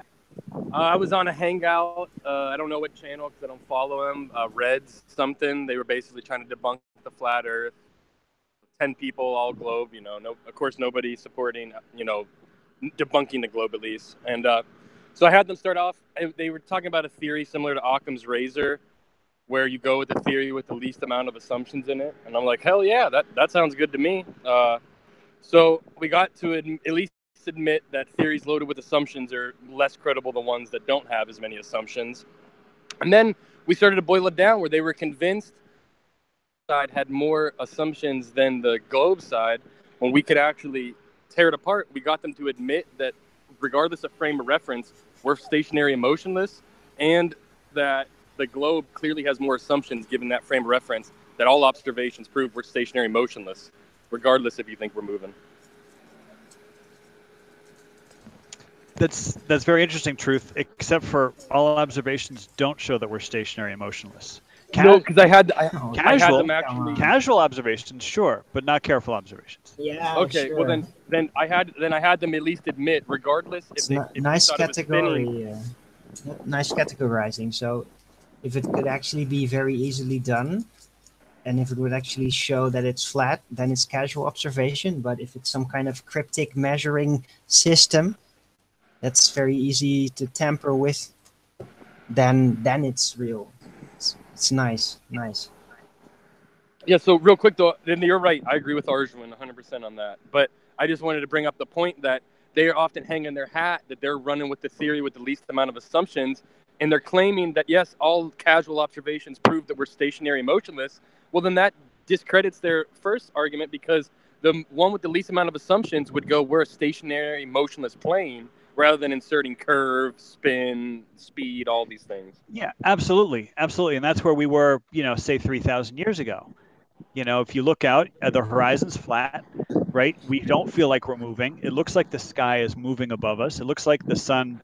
I was on a hangout. I don't know what channel because I don't follow them. Reds something. They were basically trying to debunk the flat Earth. 10 people, all globe. Of course, nobody supporting. Debunking the globe at least. And so I had them start off. They were talking about a theory similar to Occam's razor, where you go with the theory with the least amount of assumptions in it. And I'm like, hell yeah, that sounds good to me. So we got to at least admit that theories loaded with assumptions are less credible than ones that don't have as many assumptions. And then we started to boil it down where they were convinced side had more assumptions than the globe side, when we could actually tear it apart, we got them to admit that regardless of frame of reference, we're stationary and motionless, and that the globe clearly has more assumptions given that frame of reference, that all observations prove we're stationary and motionless, regardless if you think we're moving. That's very interesting, Truth, except for all observations don't show that we're stationary and motionless. No, because I had them actually casual observations, sure, but not careful observations. Yeah. Okay. Sure. Well, then I had them at least admit, regardless if they nice thought it was spinning. category. Nice categorizing. So, if it could actually be very easily done, and if it would actually show that it's flat, then it's casual observation. But if it's some kind of cryptic measuring system that's very easy to tamper with, then it's real. It's nice. Yeah, so real quick though, then you're right. I agree with Arjun 100% on that. But I just wanted to bring up the point that they are often hanging their hat that they're running with the theory with the least amount of assumptions, and they're claiming that yes, all casual observations prove that we're stationary and motionless. Well, then that discredits their first argument, because the one with the least amount of assumptions would go, we're a stationary, motionless plane, rather than inserting curve, spin, speed, all these things. Yeah, absolutely. And that's where we were, say 3,000 years ago. If you look out, the horizon's flat, right? We don't feel like we're moving. It looks like the sky is moving above us. It looks like the sun,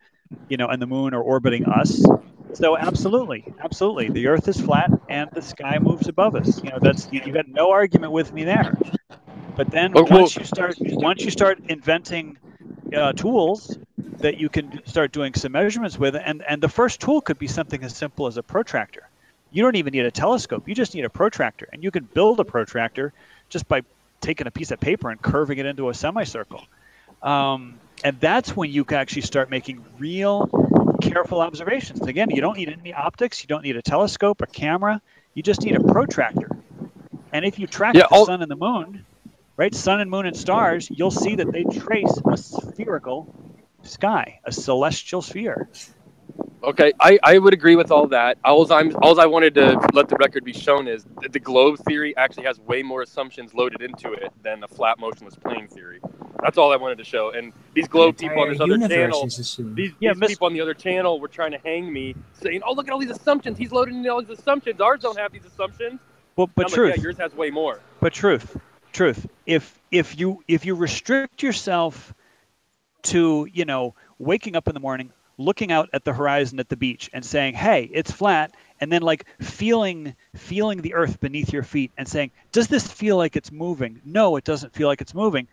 and the moon are orbiting us. So absolutely, the Earth is flat and the sky moves above us. That's you got no argument with me there. But then once you start inventing tools that you can start doing some measurements with, and the first tool could be something as simple as a protractor. You don't even need a telescope. You just need a protractor, and you can build a protractor just by taking a piece of paper and curving it into a semicircle. And that's when you can actually start making real careful observations. Again, you don't need any optics. You don't need a telescope, a camera. You just need a protractor. And if you track the sun and the moon, right, sun and moon and stars, you'll see that they trace a spherical sky, a celestial sphere. Okay, I would agree with all that. All I wanted to let the record be shown is that the globe theory actually has way more assumptions loaded into it than a flat motionless plane theory. That's all I wanted to show. And these globe people on this other channel, these people on the other channel were trying to hang me, saying, "Oh, look at all these assumptions. He's loading in all these assumptions. Ours don't have these assumptions." Well, but Truth, like, yeah, yours has way more. But truth. If you restrict yourself to waking up in the morning, looking out at the horizon at the beach and saying, hey, it's flat, and then like feeling the earth beneath your feet and saying, does this feel like it's moving? No, it doesn't feel like it's moving.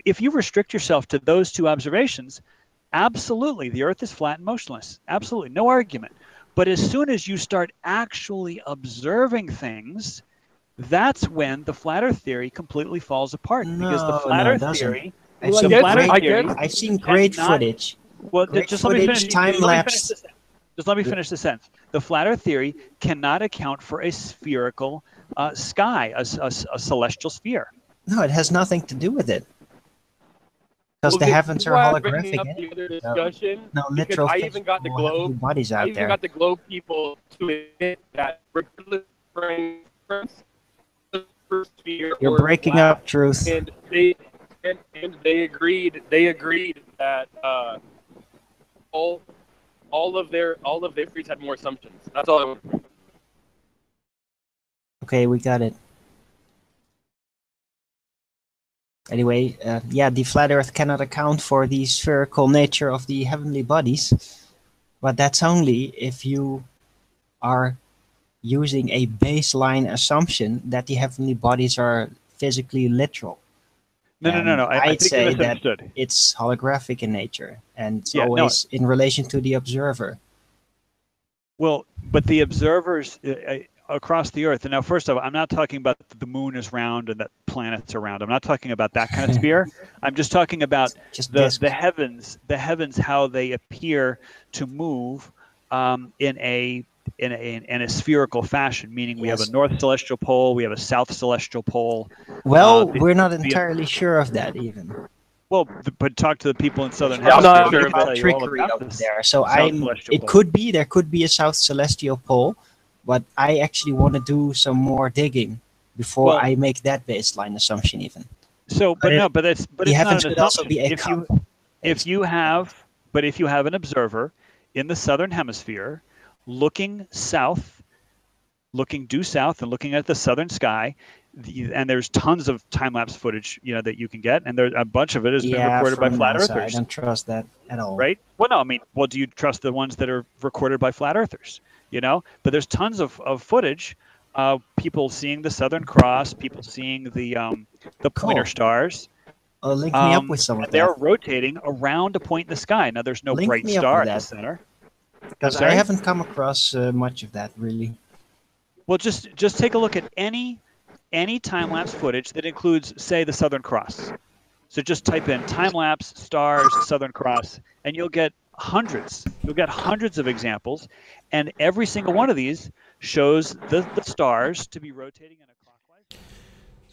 If you restrict yourself to those two observations, absolutely, the earth is flat and motionless. Absolutely, no argument. But as soon as you start actually observing things, that's when the flat earth theory completely falls apart. Because the flat earth theory... I've seen great footage. Well, just let me finish. Just let me finish the sentence. The flat Earth theory cannot account for a spherical sky, a celestial sphere. No, it has nothing to do with it. Because the heavens are holographic. No, literal. I even got the globe. Bodies out there. Got the globe people to admit that you're breaking up, Truth. And they agreed. They agreed that. All of their theories had more assumptions. That's all I want. Okay, we got it. Anyway, the flat Earth cannot account for the spherical nature of the heavenly bodies, but that's only if you are using a baseline assumption that the heavenly bodies are physically literal. No. I'd say that it's holographic in nature, and it's always in relation to the observer. Well, but the observers across the Earth, and now first of all, I'm not talking about the moon is round and that planets are round. I'm not talking about that kind of sphere. I'm just talking about the heavens, how they appear to move in a spherical fashion, meaning we have a north celestial pole, we have a south celestial pole. Well, we're not entirely sure of that even. Well, but talk to the people in southern hemisphere. Trickery over there. So there could be a south celestial pole, but I actually want to do some more digging before Well, I make that baseline assumption even. So, but no, but it's the not heavens an could also assumption. be a cup. If you have an observer in the southern hemisphere looking south, looking due south and looking at the southern sky, and there's tons of time-lapse footage, you know, that you can get, and there a bunch of it has been recorded by from flat NASA, earthers. I don't trust that at all. Right? Well, no, I mean, well, do you trust the ones that are recorded by flat earthers? You know, but there's tons of footage, people seeing the Southern Cross, people seeing the pointer stars. Link me up with some of that. They're rotating around a point in the sky. Now, there's no Link bright me up star with at the that. center. Because I haven't come across much of that, really. Well, just take a look at any time-lapse footage that includes, say, the Southern Cross. So just type in time-lapse, stars, Southern Cross, and you'll get hundreds. You'll get hundreds of examples, and every single one of these shows the stars to be rotating in a clockwise.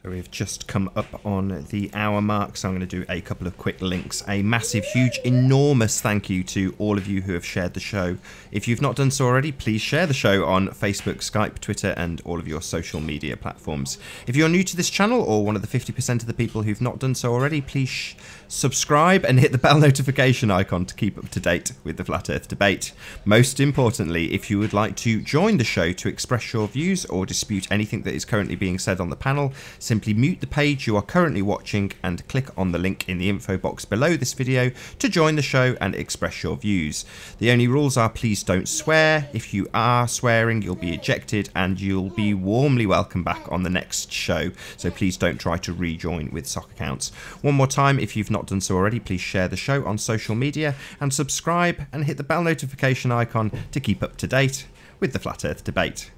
So we've just come up on the hour mark, so I'm going to do a couple of quick links. A massive, huge, enormous thank you to all of you who have shared the show. If you've not done so already, please share the show on Facebook, Skype, Twitter, and all of your social media platforms. If you're new to this channel, or one of the 50% of the people who've not done so already, please subscribe and hit the bell notification icon to keep up to date with the Flat Earth debate. Most importantly, if you would like to join the show to express your views or dispute anything that is currently being said on the panel, simply mute the page you are currently watching and click on the link in the info box below this video to join the show and express your views. The only rules are please don't swear. If you are swearing, you'll be ejected and you'll be warmly welcome back on the next show. So please don't try to rejoin with sock accounts. One more time, if you've not done so already, please share the show on social media and subscribe and hit the bell notification icon to keep up to date with the Flat Earth debate.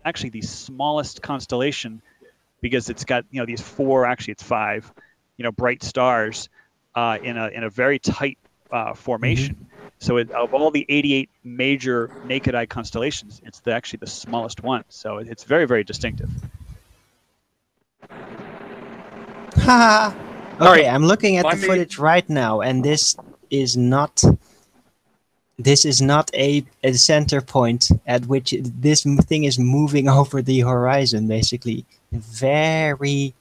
Actually, the smallest constellation, because it's got, you know, these four, actually it's five, you know, bright stars in a very tight formation. Mm-hmm. So of all the 88 major naked eye constellations, it's actually the smallest one. So it's very, very distinctive. Okay, I'm looking at the footage right now, and this is not a center point at which this thing is moving over the horizon, basically. Very,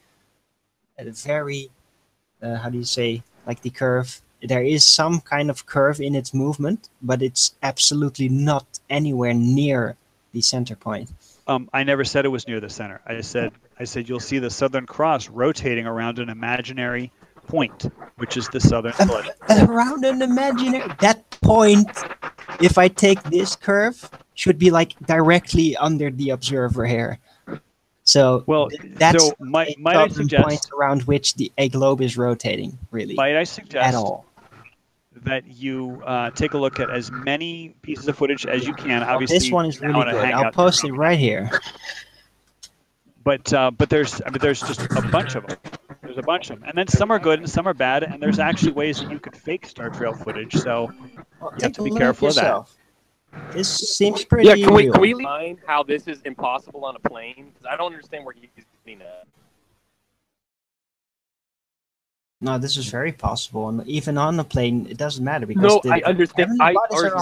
how do you say, like the curve? There is some kind of curve in its movement, but it's absolutely not anywhere near the center point. I never said it was near the center. I said you'll see the Southern Cross rotating around an imaginary point, which is the southern split. Around an imaginary, that point, if I take this curve, should be like directly under the observer here. So well, that's might I suggest point around which a globe is rotating, really. Might I suggest at all that you take a look at as many pieces of footage as you can. Obviously, this one is really good. I'll post it right here. But there's just a bunch of them. There's a bunch of them, and then some are good and some are bad. And there's actually ways that you could fake star trail footage. So you have to be careful of that. This seems pretty. Yeah, can we find how this is impossible on a plane? Because I don't understand where he's getting at. No, this is very possible, and even on the plane, it doesn't matter because no, I understand. I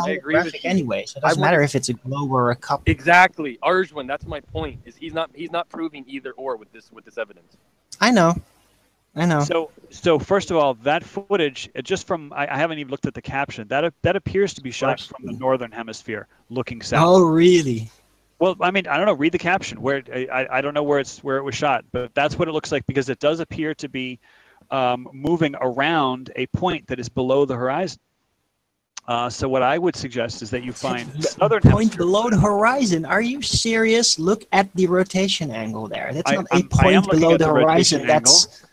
agree with you. Anyway, so it doesn't matter if it's a globe or a cup. Exactly, Arjun. That's my point. Is he's not proving either or with this evidence. I know. So first of all, that footage, just from I haven't even looked at the caption. That appears to be shot from the northern hemisphere, looking south. Oh, really? Well, I mean, I don't know. Read the caption. I don't know where it was shot, but that's what it looks like because it does appear to be moving around a point that is below the horizon. So what I would suggest is that you find southern point below the horizon. Are you serious? Look at the rotation angle there. That's not a point below the horizon. That's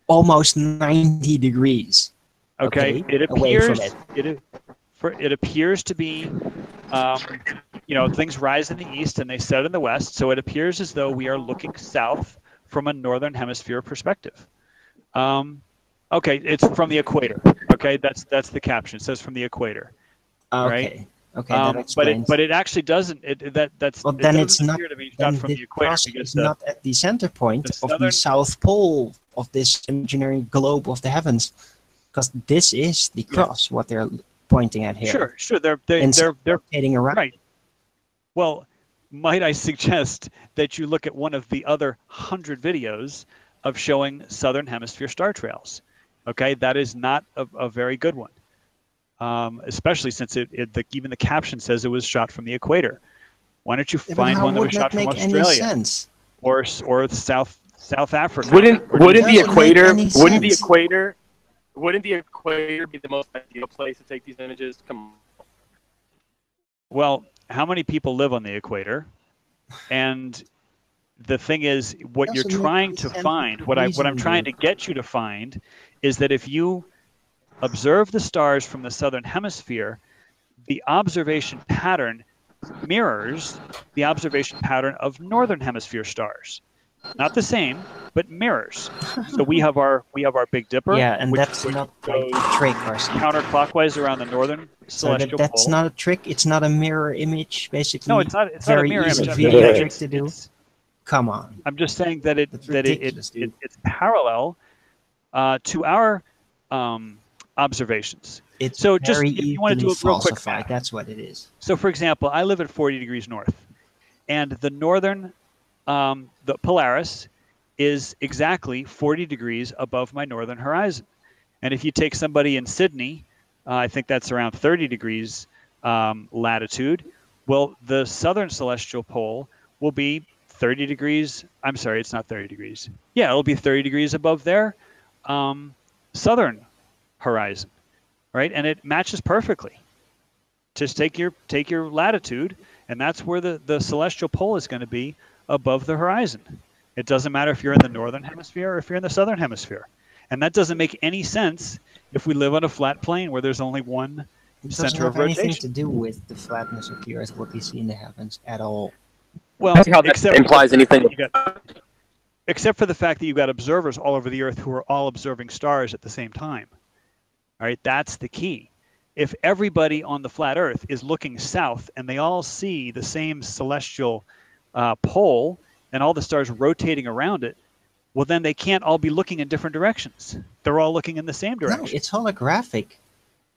almost 90 degrees. Okay, it appears it appears to be things rise in the east and they set in the west. So it appears as though we are looking south from a northern hemisphere perspective. Okay, it's from the equator. Okay, that's the caption. It says from the equator. Okay. Right? Okay, that explains. But it actually doesn't. Well, then it's not. To be shot from the equator because not at the center point of the south pole of this imaginary globe of the heavens, because this is the cross. What they're pointing at here. Sure. They're rotating around. Right. Well, might I suggest that you look at one of the other 100 videos of showing southern hemisphere star trails. Okay, that is not a very good one, especially since even the caption says it was shot from the equator. Why don't you find one that was shot from Australia or South Africa? Wouldn't the equator be the most ideal place to take these images? Come on. Well, how many people live on the equator? And the thing is, what you're trying to find, what I'm trying to get you to find, is that if you observe the stars from the southern hemisphere, the observation pattern mirrors the observation pattern of northern hemisphere stars. Not the same, but mirrors. So we have our Big Dipper. Yeah, and that's not like a trick or something. Counterclockwise around the northern celestial pole. That's not a trick. It's not a mirror image, basically. No, it's not. It's not a mirror image. Very trick to do. Come on. I'm just saying that it's parallel to our observations. It's so just if you want to do a real quick fact, that's what it is. So for example, I live at 40 degrees north, and the northern, the Polaris is exactly 40 degrees above my northern horizon. And if you take somebody in Sydney, I think that's around 30 degrees latitude. Well, the southern celestial pole will be 30 degrees. I'm sorry, it's not 30 degrees. Yeah, it'll be 30 degrees above their southern horizon, right? And it matches perfectly. Just take your latitude, and that's where the celestial pole is going to be above the horizon. It doesn't matter if you're in the northern hemisphere or if you're in the southern hemisphere. And that doesn't make any sense if we live on a flat plane where there's only one center of rotation. It doesn't have anything to do with the flatness of the Earth, what we see in the heavens at all. Well, how that implies anything. Except for the fact that you've got observers all over the Earth who are all observing stars at the same time. All right, that's the key. If everybody on the flat Earth is looking south and they all see the same celestial pole and all the stars rotating around it, well, then they can't all be looking in different directions. They're all looking in the same direction. No, it's holographic.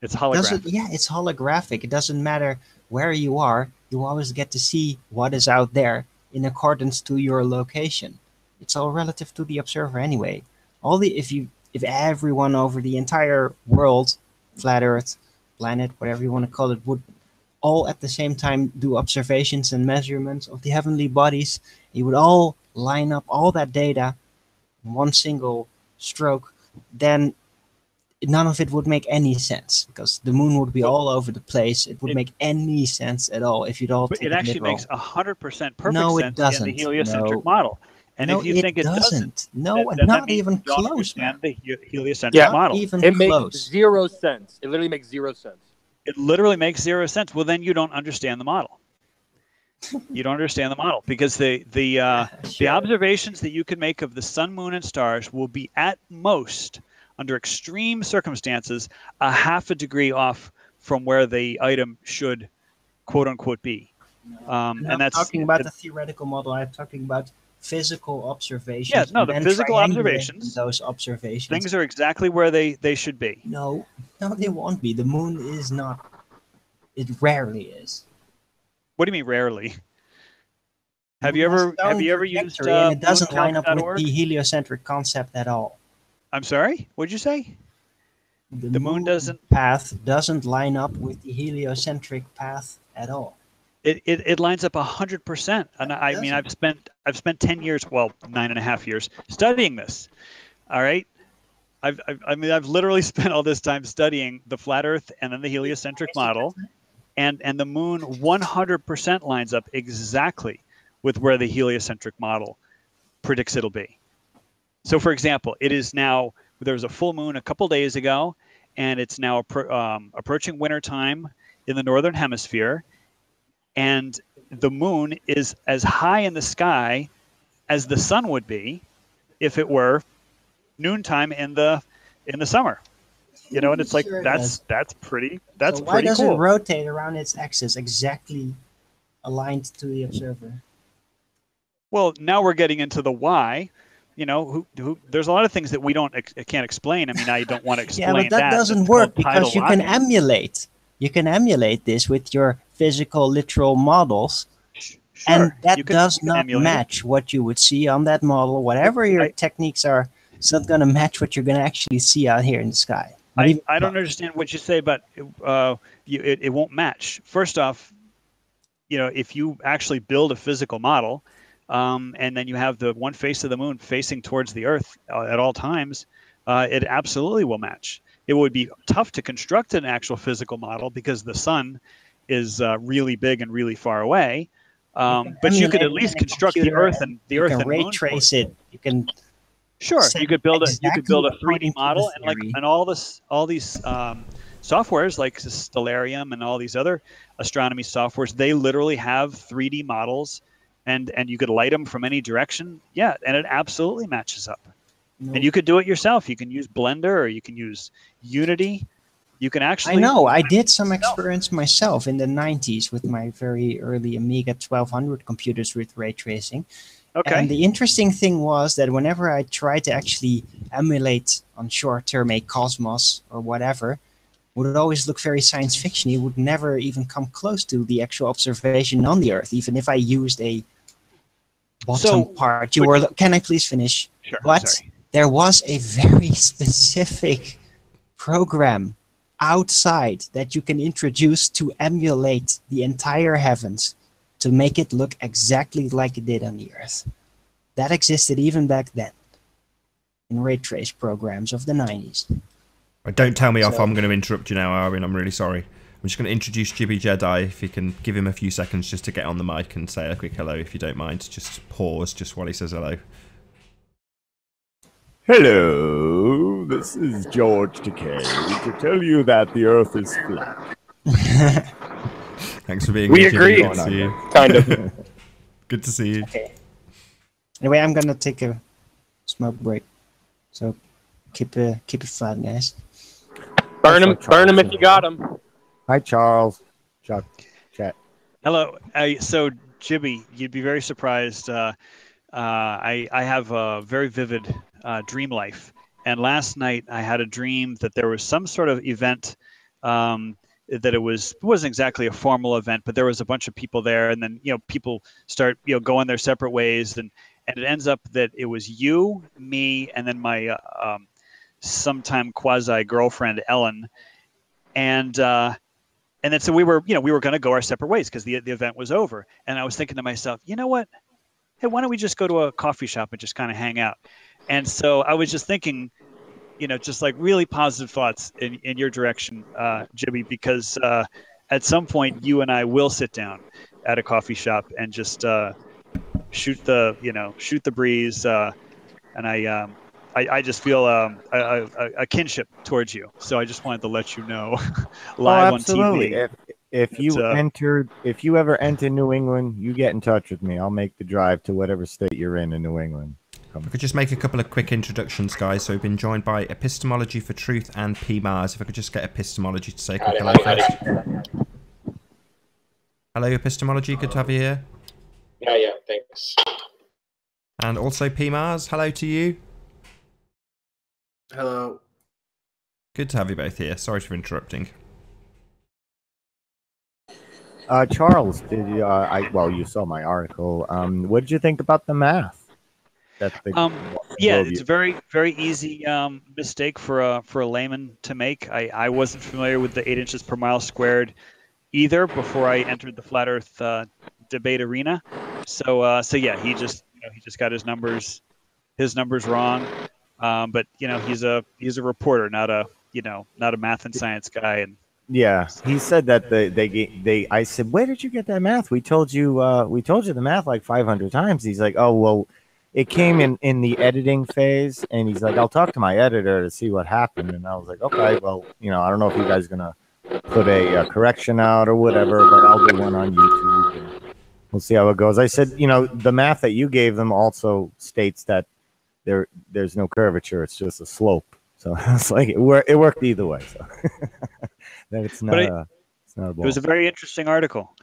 It's holographic. It's holographic. It doesn't matter where you are. You always get to see what is out there in accordance to your location. It's all relative to the observer anyway. If everyone over the entire world, flat Earth, planet, whatever you want to call it, would all at the same time do observations and measurements of the heavenly bodies, you would all line up all that data in one single stroke, then none of it would make any sense, because the moon would be all over the place. It would make any sense at all if you'd all take it literal. It actually makes 100% perfect sense in the heliocentric model. And if you think it doesn't, not even close. The heliocentric model. It makes zero sense. It literally makes zero sense. It literally makes zero sense. Well, then you don't understand the model. You don't understand the model, because the observations that you can make of the sun, moon, and stars will be at most, under extreme circumstances, a half a degree off from where the item should, quote unquote, be. And that's talking about the theoretical model. I'm talking about physical observations. Yeah, no, the physical observations. Those observations. Things are exactly where they should be. No, they won't be. The moon is not. It rarely is. What do you mean rarely? Have you ever used? And it doesn't line up with the heliocentric concept at all. I'm sorry. What'd you say? The moon path doesn't line up with the heliocentric path at all. It lines up 100%. And I mean, I've spent 10 years, well, 9.5 years studying this. All right. I've literally spent all this time studying the flat Earth and then the heliocentric model, and the moon 100% lines up exactly with where the heliocentric model predicts it'll be. So, for example, it is now, there was a full moon a couple days ago, and it's now approaching winter time in the northern hemisphere, and the moon is as high in the sky as the sun would be if it were noontime in the summer. You know, and it's like that's pretty cool. Why does it rotate around its axis exactly aligned to the observer? Well, now we're getting into the why. You know, there's a lot of things that we can't explain. I mean, I don't want to explain that. Yeah, but that doesn't work, because you can emulate. You can emulate this with your physical, literal models. Sure. And that You does can not emulate it. match what you would see on that model. Whatever your techniques are, it's not going to match what you're going to actually see out here in the sky. I don't understand what you say, but it won't match. First off, if you actually build a physical model, and then you have the one face of the moon facing towards the Earth at all times, it absolutely will match. It would be tough to construct an actual physical model because the sun is really big and really far away. But you could at least construct the Earth and the Earth and ray moon. trace it. You can. Sure, you could build a exactly 3D model, theory. and all these softwares like Stellarium and all these other astronomy softwares, they literally have 3D models, and you could light them from any direction. Yeah, and it absolutely matches up. No. And you could do it yourself. You can use Blender or you can use Unity. You can actually. I know. I did some experience myself in the 90s with my very early Amiga 1200 computers with ray tracing. Okay. And the interesting thing was that whenever I tried to actually emulate on short term a cosmos or whatever, would it always look very science fiction. It would never even come close to the actual observation on the Earth, even if I used a bottom part. Can I please finish? Sure. But Sorry. there was a very specific program outside that you can introduce to emulate the entire heavens, to make it look exactly like it did on the Earth. That existed even back then in ray trace programs of the 90s. Don't tell me off. I'm going to interrupt you now, Arvin. I'm really sorry. I'm just going to introduce Jibby Jedi. If you can give him a few seconds just to get on the mic and say a quick hello, if you don't mind. Just pause just while he says hello. Hello, this is George Takei to tell you that the Earth is flat. Thanks for being We here. agree. Good to see you. Kind of. Good to see you. Okay. Anyway, I'm gonna take a smoke break. So keep it flat, guys. Burn him if you got him. Hi, Charles. Chuck. Chat. Hello. So, Jibby, you'd be very surprised. I have a very vivid dream life. And last night I had a dream that there was some sort of event, that it wasn't exactly a formal event, but there was a bunch of people there. And then, people start, going their separate ways. And it ends up that it was you, me, and then my sometime quasi-girlfriend, Ellen. And then so we were going to go our separate ways because the event was over. And I was thinking to myself, you know what? Hey, why don't we just go to a coffee shop and just kind of hang out? And so I was just thinking, just like really positive thoughts in your direction, Jibby, because at some point you and I will sit down at a coffee shop and just shoot the breeze. And I just feel a kinship towards you. So I just wanted to let you know live on TV. If you ever enter New England, you get in touch with me. I'll make the drive to whatever state you're in New England. I could just make a couple of quick introductions, guys. So we've been joined by Epistemology for Truth and P. Mars. If I could just get Epistemology to say a quick hello first. Hello, Epistemology. Good to have you here. Yeah, thanks. And also P. Mars. Hello to you. Hello. Good to have you both here. Sorry for interrupting. Charles, did you? You saw my article. What did you think about the math? It's a very, very easy mistake for a layman to make. I wasn't familiar with the 8 inches per mile squared either before I entered the flat Earth debate arena. So yeah, he just got his numbers wrong. But he's a reporter, not a math and science guy. And yeah, he said that I said, where did you get that math? We told you the math like 500 times. He's like, oh, well, it came in the editing phase. And he's like, I'll talk to my editor to see what happened. And I was like, okay, well, I don't know if you guys are going to put a correction out or whatever, but I'll do one on YouTube. And we'll see how it goes. I said, the math that you gave them also states that there's no curvature. It's just a slope. So it's like it worked either way. So that it's not a ball. It was a very interesting article.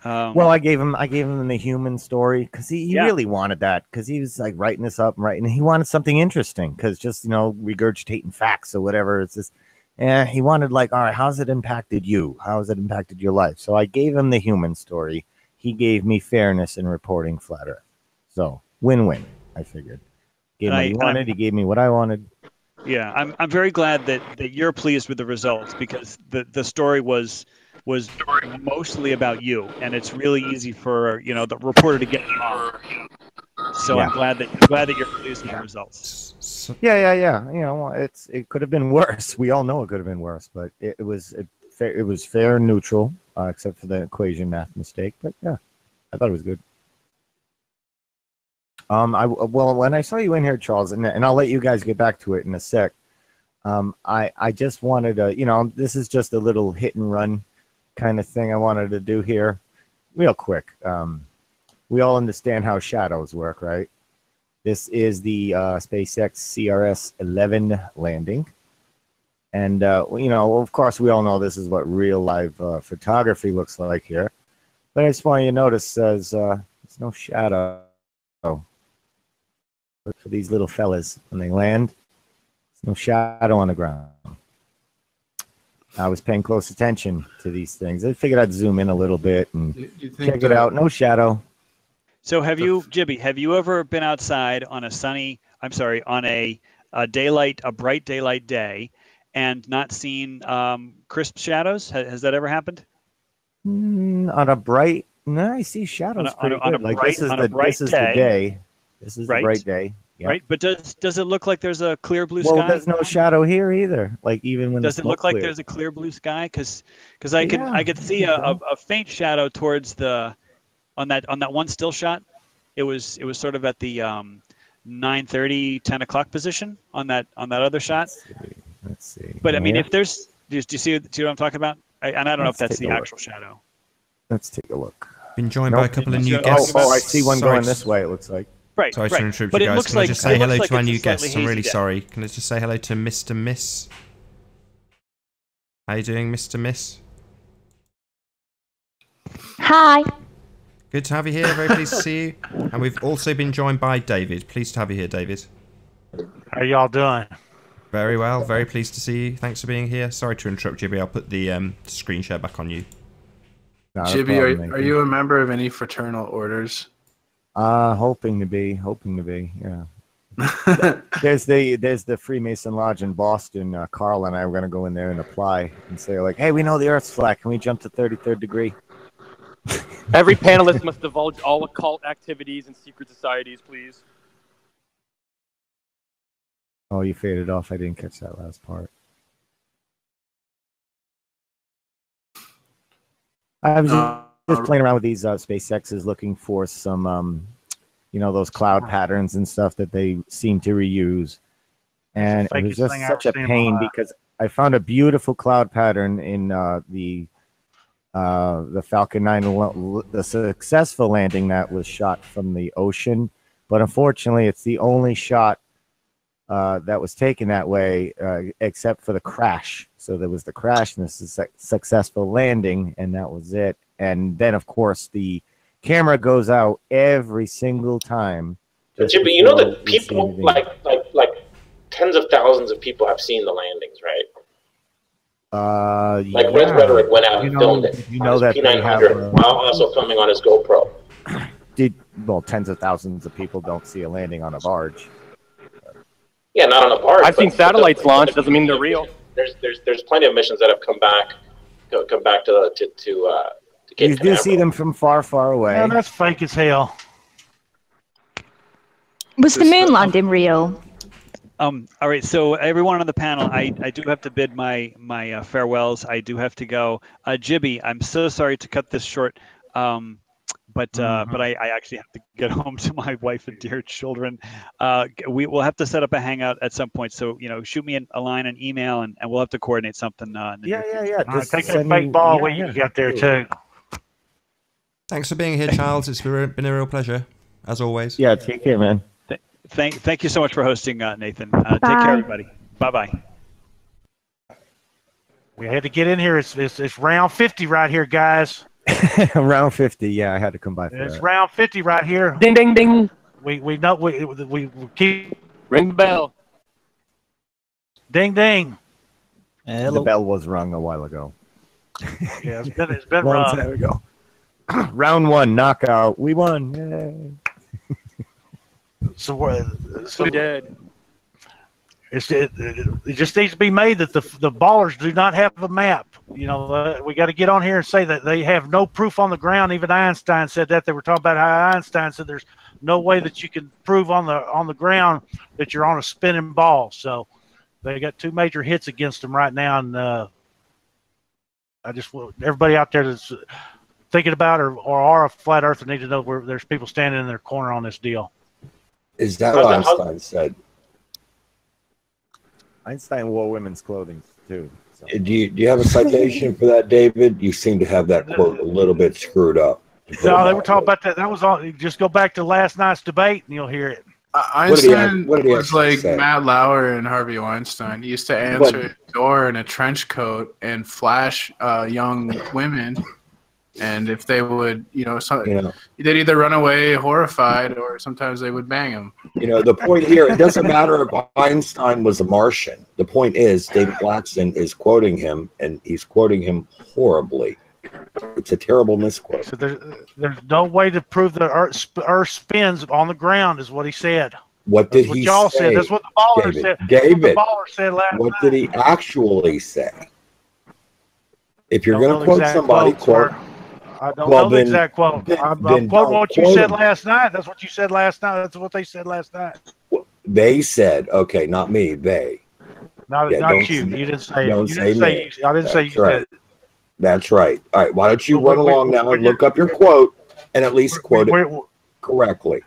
Well, I gave him the human story because he really wanted that, because he was like writing this up and he wanted something interesting, because just regurgitating facts or whatever, it's just he wanted, like, all right, how's it impacted you? How has it impacted your life? So I gave him the human story. he gave me fairness in reporting flat Earth. So win-win, I figured. Gave me what he wanted. He gave me what I wanted. Yeah, I'm very glad that you're pleased with the results, because the story was mostly about you, and it's really easy for the reporter to get involved. So yeah. I'm glad that you're pleased with the results. Yeah. It could have been worse. We all know it could have been worse, but it was fair and neutral, except for the equation math mistake. But yeah, I thought it was good. Well, when I saw you in here, Charles, and I'll let you guys get back to it in a sec. I just wanted to, this is just a little hit and run kind of thing I wanted to do here, real quick. We all understand how shadows work, right? This is the SpaceX CRS-11 landing, and of course, we all know this is what real live photography looks like here. But I just want you to notice there's no shadow. Look for these little fellas when they land. There's no shadow on the ground. I was paying close attention to these things. I figured I'd zoom in a little bit and check it out. No shadow. So Jibby, have you ever been outside on a bright daylight day and not seen crisp shadows? Has that ever happened? On a bright, no, I see shadows pretty good. This is the day. This is a bright day. Yep. Right, but does it look like there's a clear blue sky? Well, there's no shadow here either. Like even when does it look like there's a clear blue sky? Because I could see a faint shadow towards on that one still shot. It was sort of at the 9:30, 10 o'clock position on that other shot. Let's see. But I mean, if there's, do you see what I'm talking about? I don't know if that's the actual shadow. Let's take a look. Been joined by a couple of new guests. Oh, I see one going this way. It looks like. Right. Sorry to interrupt you guys. Can I just say hello to our new guests? I'm really sorry. Can I just say hello to Mr. Miss? How you doing, Mr. Miss? Hi. Good to have you here. Very pleased to see you. And we've also been joined by David. Pleased to have you here, David. How y'all doing? Very well. Very pleased to see you. Thanks for being here. Sorry to interrupt, Jibby. I'll put the screen share back on you. Jibby, are you a member of any fraternal orders? Hoping to be, yeah. there's the Freemason Lodge in Boston. Carl and I were going to go in there and apply and say, like, hey, we know the Earth's flat. Can we jump to 33rd degree? Every panelist must divulge all occult activities and secret societies, please. Oh, you faded off. I didn't catch that last part. I was just playing around with these SpaceXs, looking for some, those cloud patterns and stuff that they seem to reuse. And it was just such a pain because I found a beautiful cloud pattern in the Falcon 9, the successful landing that was shot from the ocean. But unfortunately, it's the only shot that was taken that way, except for the crash. So there was the crash and this is a successful landing, and that was it. And then, of course, the camera goes out every single time. But you know that people, like tens of thousands of people have seen the landings, right? Like Red Rhetoric went out and filmed it on his P900 while also filming on his GoPro. Tens of thousands of people don't see a landing on a barge. Yeah, not on a barge. I've seen satellites launch. Doesn't mean they're real. There's plenty of missions that have come back to you do see them from far, far away. Yeah, that's fake as hell. Was the moon landing real? All right, so everyone on the panel, I do have to bid my farewells. I do have to go. Jibby, I'm so sorry to cut this short, but I actually have to get home to my wife and dear children. We will have to set up a hangout at some point. So shoot me a line, an email, and we'll have to coordinate something. Yeah. Just take a fake ball when you get there too. Thanks for being here, Charles. It's been a real pleasure, as always. Yeah, take care, man. Thank you so much for hosting, Nathan. Take care, everybody. Bye-bye. We had to get in here. It's round 50 right here, guys. Round 50, yeah, I had to come by for It's that. round 50 right here. Ding, ding, ding. We know we keep Ring the bell. Ding, ding. The bell was rung a while ago. Yeah, it's been Long rung. time ago. Round 1, knockout. We won. Yay. So we did. It just needs to be made that the ballers do not have a map. You know, we got to get on here and say that they have no proof on the ground. Even Einstein said that. They were talking about how Einstein said there's no way that you can prove on the ground that you're on a spinning ball. So they got 2 major hits against them right now, and I just want everybody out there that's thinking about or are a flat earther need to know where there's people standing in their corner on this deal. Is that what Einstein said? Einstein wore women's clothing too. So. Do you have a citation for that, David? You seem to have that quote a little bit screwed up. No, they were talking about that. That was all. Just go back to last night's debate and you'll hear it. Einstein was like Matt Lauer and Harvey Weinstein. He used to answer the door in a trench coat and flash young women. And if they would, they'd either run away horrified or sometimes they would bang him. The point here, it doesn't matter if Einstein was a Martian. The point is, David Blackson is quoting him, and he's quoting him horribly. It's a terrible misquote. So there's no way to prove that Earth spins on the ground, is what he said. What did he say? Said. That's what the baller said. David, the baller said last what night. did he actually say? If you're going to quote somebody, quote. I don't know the exact quote. I'm quoting what you said last night. That's what you said last night. That's what they said last night. They said, okay, not me, they. Not you. You didn't say it. I didn't say you said it. That's right. All right, why don't you run along now and look up your quote and at least quote it correctly.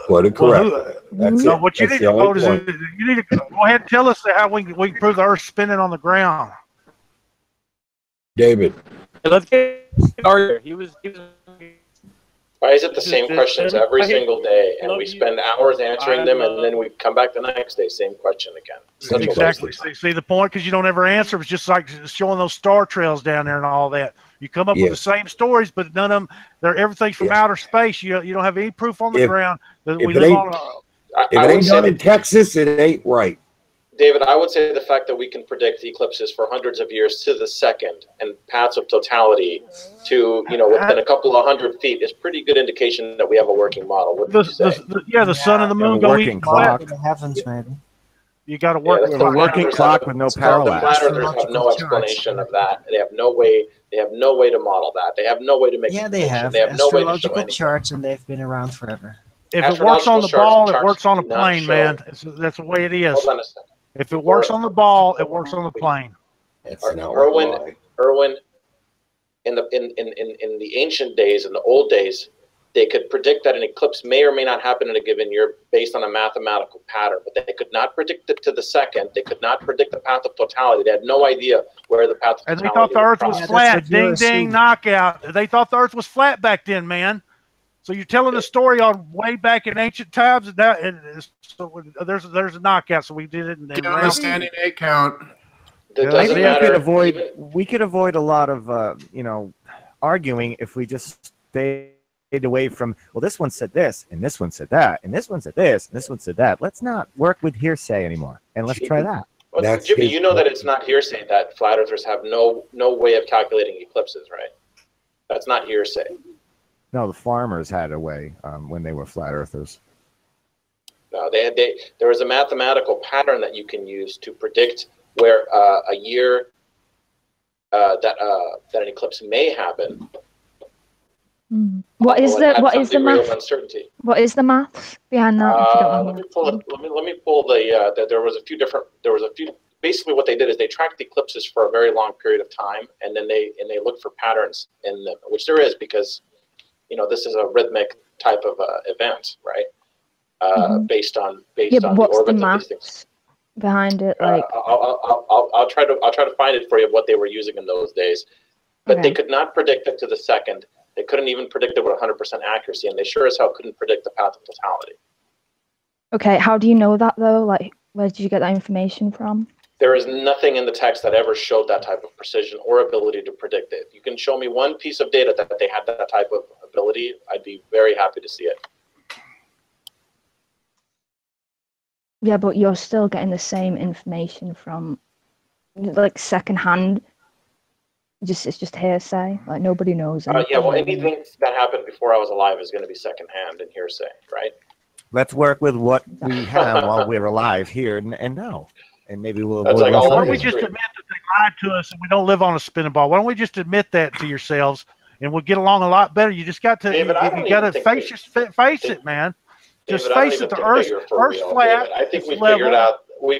Quote it correctly. That's so it. What you need to quote is you need to go ahead and tell us how we can prove the Earth spinning on the ground. David. Let's get started. He was Why is it the same questions every single day, and we spend hours answering them, and then we come back the next day, same question again? Exactly. See the point? Because you don't ever answer. It's just like showing those star trails down there and all that. You come up with the same stories, but none of them. They're everything's from outer space. You don't have any proof on the ground that we live on. If it ain't done in Texas, it ain't right. David, I would say the fact that we can predict eclipses for hundreds of years to the second and paths of totality to, within a couple of 100 feet is pretty good indication that we have a working model. What would you say? The sun and the moon go working clock. In the heavens, maybe. You got to work with a working clock with no parallax. The flat earthers have no explanation of that. They have no way. They have no way to model that. They have no way to make. Yeah, they have. They have no way to show astrological charts, and they've been around forever. If it works on the ball, it works on the plane, man. That's the way it is. Hold on a second. If it works on the ball, it works on the plane. Erwin, in the ancient days, in the old days, they could predict that an eclipse may or may not happen in a given year based on a mathematical pattern, but they could not predict it to the second. They could not predict the path of totality. They had no idea where the path of totality. And they thought the Earth was flat. Ding, ding, knockout. They thought the Earth was flat back then, man. So you're telling the story on way back in ancient times, and so there's a knockout. So we did it. Get on the standing 8 count. Maybe we could avoid a lot of arguing if we just stayed away from. Well, this one said this, and this one said that, and this one said this, and this one said that. Let's not work with hearsay anymore, and let's try that. Well, Jimmy, you know that it's not hearsay that flat earthers have no way of calculating eclipses, right? That's not hearsay. No, the farmers had a way when they were flat earthers. No, there was a mathematical pattern that you can use to predict where a year that an eclipse may happen. What is the math? Uncertainty. What is the math behind that? Let me pull the. There was a few. Basically, what they did is they tracked the eclipses for a very long period of time, and then they looked for patterns in them, which there is because. This is a rhythmic type of event, right? Based on the orbits of these things. Behind it, like I'll try to find it for you what they were using in those days, but they could not predict it to the second. They couldn't even predict it with 100% accuracy, and they sure as hell couldn't predict the path of totality. Okay, how do you know that though? Like, where did you get that information from? There is nothing in the text that ever showed that type of precision or ability to predict it. You can show me one piece of data that they had that type of ability, I'd be very happy to see it. Yeah, but you're still getting the same information from like secondhand. it's just hearsay. Like nobody knows anything. Yeah, well, anything that happened before I was alive is going to be secondhand and hearsay, right? Let's work with what we have while we're alive here and now. And maybe we'll avoid like Why all don't we the just street. admit that they lied to us and we don't live on a spinning ball? Why don't we just admit that to yourselves and we'll get along a lot better? You just got to David, I don't you got to even face think face it, man. Just David, I don't face even it. The think that Earth's you're for real, flat. David. I think it's we level.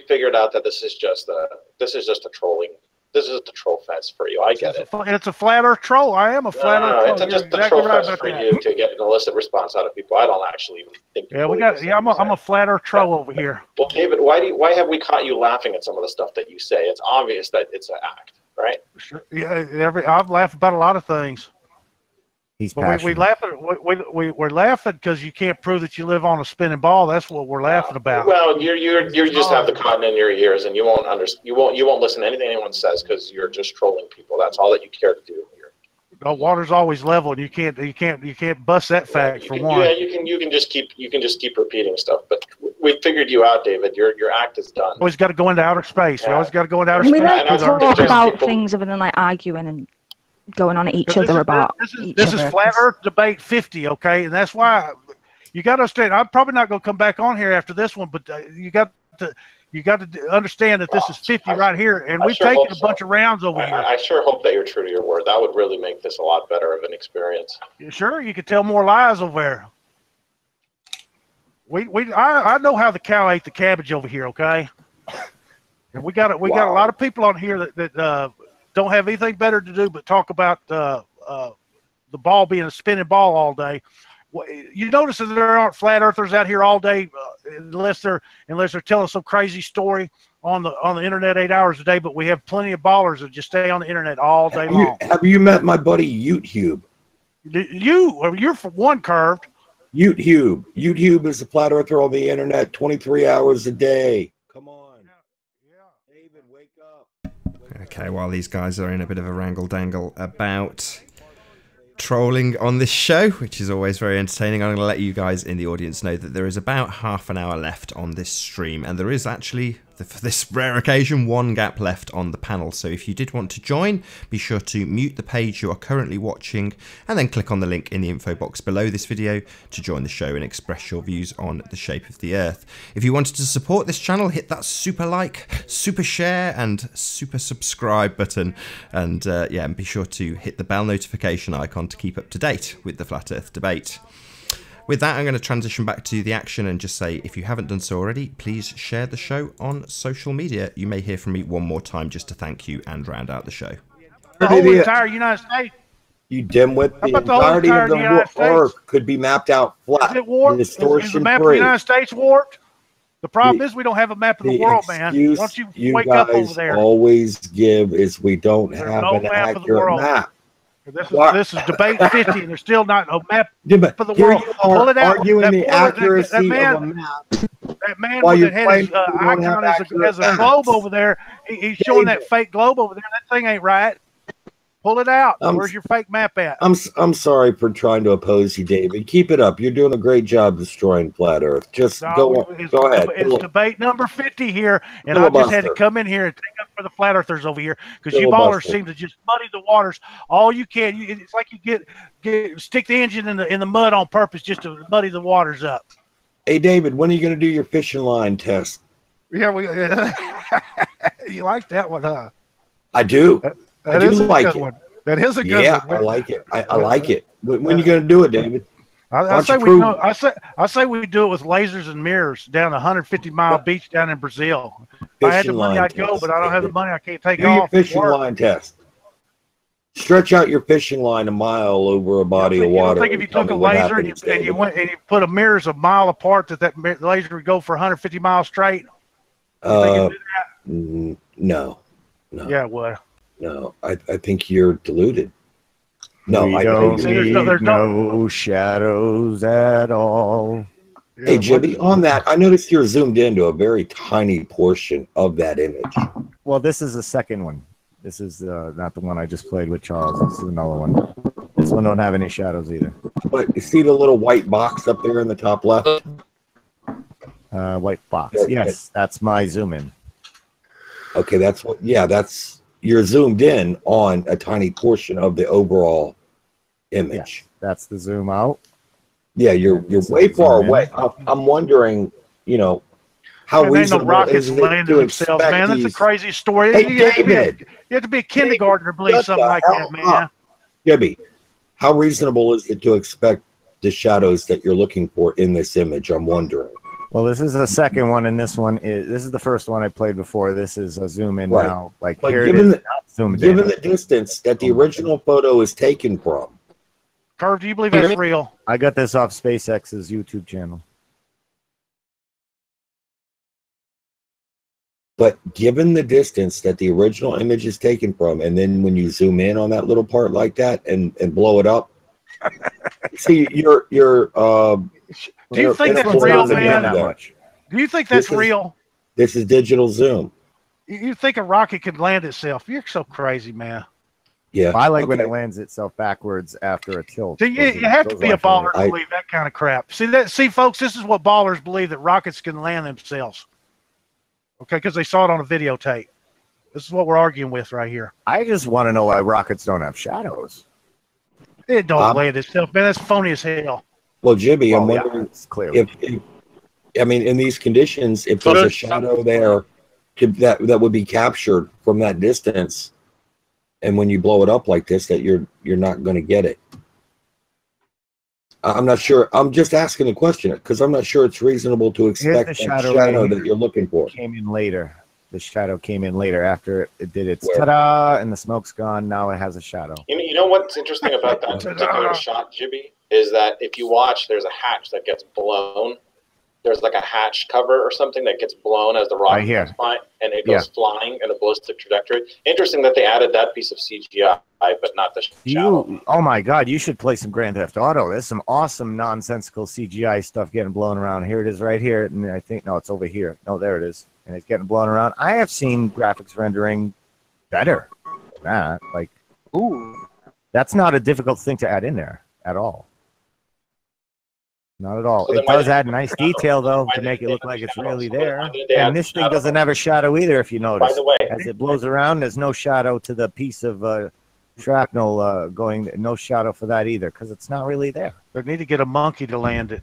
figured out that this is just a trolling. This is the troll fest for you. I get it. It's a flat Earth troll. I am a flat Earth troll. It's just the exactly troll right fest about for that. you to get an illicit response out of people. I don't actually even think. Yeah, we got. Yeah, I'm a flat Earth troll over here. Well, David, why have we caught you laughing at some of the stuff that you say? It's obvious that it's an act, right? Sure. Yeah, I've laughed about a lot of things. He's But we laugh at we're laughing because you can't prove that you live on a spinning ball. That's what we're laughing about. Well, you just have the cotton in your ears, and you won't listen to anything anyone says because you're just trolling people. That's all that you care to do here. The water's always level, and you can't bust that fact for one. Yeah, you can just keep repeating stuff. But we figured you out, David. Your act is done. Always got to go into outer space. Yeah. You always got to go into outer We space. like to And talk just about people- things other than like arguing and going on at each This other is- about This is Flat Earth Debate 50, okay? And that's why you got to understand. I'm probably not going to come back on here after this one, but you got to understand that this is 50 right here, and I we've sure taken hope a bunch so. of rounds over here. I sure hope that you're true to your word. That would really make this a lot better of an experience. Sure, you could tell more lies over there. I know how the cow ate the cabbage over here, okay? And we got a lot of people on here that don't have anything better to do but talk about the ball being a spinning ball all day. You notice that there aren't flat earthers out here all day unless they're telling some crazy story on the internet 8 hours a day. But we have plenty of ballers that just stay on the internet all day long. Have you met my buddy YouTube? You're for one curved. YouTube is a flat earther on the internet 23 hours a day. Come on. David, wake up. Okay, while these guys are in a bit of a wrangle-dangle about trolling on this show, which is always very entertaining, I'm going to let you guys in the audience know that there is about half an hour left on this stream, and there is actually, for this rare occasion, one gap left on the panel. So if you did want to join, be sure to mute the page you are currently watching and then click on the link in the info box below this video to join the show and express your views on the shape of the Earth. If you wanted to support this channel, hit that super like, super share and super subscribe button, and and be sure to hit the bell notification icon to keep up to date with the Flat Earth debate. With that, I'm going to transition back to the action and just say, if you haven't done so already, please share the show on social media. You may hear from me one more time just to thank you and round out the show. The whole entire United States. You dimwit, the about the whole entirety of the United States? Earth could be mapped out flat. Is it warped? Is the Distortion map of the free. United States warped? The problem is we don't have a map of the world, man. Why don't you wake up over there? Always give is we don't There's have no an map of the accurate world. map. This is debate 50, and there's still not a map of the Here world. you are Pull it out. arguing the accuracy that man, of a map. That man While that you're had his claiming you don't have icon accurate as a maps. globe over there, he's showing that fake globe over there. That thing ain't right. Pull it out. Where's your fake map at? I'm sorry for trying to oppose you, David. Keep it up. You're doing a great job destroying flat Earth. Just go ahead. It's debate number 50 here, and I just had to come in here and take up for the flat earthers over here because you ballers seem to just muddy the waters all you can. It's like you get stick the engine in the mud on purpose just to muddy the waters up. Hey, David, when are you going to do your fishing line test? Yeah, you like that one, huh? I do. That is a good one. That is a good one. Yeah, I like it. I like it. When are you going to do it, David? I say we do it with lasers and mirrors down a 150-mile beach down in Brazil. If I had the money, I'd go, but I don't have the money. I can't take off. Do your fishing line test. Stretch out your fishing line a mile over a body of water. I think if you took a laser and you put a mirrors a mile apart, that laser would go for 150 miles straight. No. Yeah, it would. No, I think you're deluded. No, we don't need no shadows at all. Hey, Jimmy, on that, I noticed you're zoomed into a very tiny portion of that image. Well, this is the second one. This is not the one I just played with Charles. This is another one. This one don't have any shadows either. But you see the little white box up there in the top left? White box. Yes, that's my zoom in. Okay, that's what. Yeah, that's you're zoomed in on a tiny portion of the overall image. Yes, that's the zoom out. Yeah, you're way far away. I'm wondering, you know, how Man, ain't no reasonable rockets is it landing to themselves, expect man. That's a these? crazy story. Hey, you David! You have to be a kindergartner to believe shut something the like hell that, man. up. Gibby, how reasonable is it to expect the shadows that you're looking for in this image? I'm wondering. Well, this is the second one, and this is the first one I played before. This is a zoom in now. Like, But here given it is. given the distance that the original photo is taken from, Curve, do you believe that's real? I got this off SpaceX's YouTube channel. but given the distance that the original image is taken from, and then when you zoom in on that little part like that and blow it up, see, do you think that's real, man? Do you think that's real? This is digital zoom. You think a rocket could land itself? You're so crazy, man. Yeah, I like when it lands itself backwards after a tilt. So you have to be a baller to believe that kind of crap. See, folks, this is what ballers believe, that rockets can land themselves. Okay, because they saw it on a videotape. This is what we're arguing with right here. I just want to know why rockets don't have shadows. It don't land itself, man. That's phony as hell. Well, Jimmy, I'm wondering if I mean, in these conditions, if there's a shadow there that would be captured from that distance, and when you blow it up like this, that you're not going to get it. I'm not sure. I'm just asking the question because I'm not sure it's reasonable to expect that shadow that you're looking for. Came in later. The shadow came in later after it did its ta-da, and the smoke's gone. Now it has a shadow. You know what's interesting about that particular shot, Jibby, is that if you watch, there's a hatch that gets blown. There's like a hatch cover or something that gets blown as the rocket goes by, and it goes flying in a ballistic trajectory. Interesting that they added that piece of CGI, but not the shadow. Oh my God, you should play some Grand Theft Auto. There's some awesome nonsensical CGI stuff getting blown around. Here it is right here, and I think, no, it's over here. No, there it is. And it's getting blown around. I have seen graphics rendering better than that. Like, ooh, that's not a difficult thing to add in there at all. Not at all. So it does add nice detail, though, to make it look like it's really there. And this thing doesn't have a shadow either, if you notice. By the way, as it blows around, there's no shadow to the piece of shrapnel going. No shadow for that either, because it's not really there. They need to get a monkey to land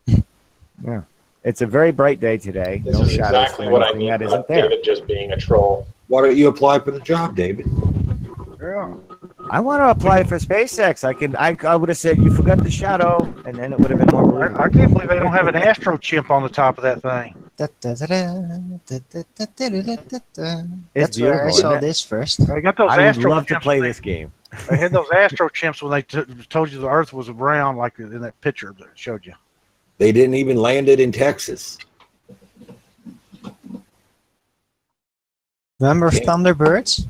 it. Yeah. It's a very bright day today. This no is shadows exactly what I mean that isn't David there. just being a troll. Why don't you apply for the job, David? Yeah. I want to apply for SpaceX. I would have said you forgot the shadow, and then it would have been more believable. I can't believe they don't have an Astro chimp on the top of that thing. That's where I saw this first. They got those I would Astro love to chimps play this game. They had those Astro chimps when they told you the Earth was round, like in that picture that showed you. They didn't even land it in Texas. Remember Thunderbirds?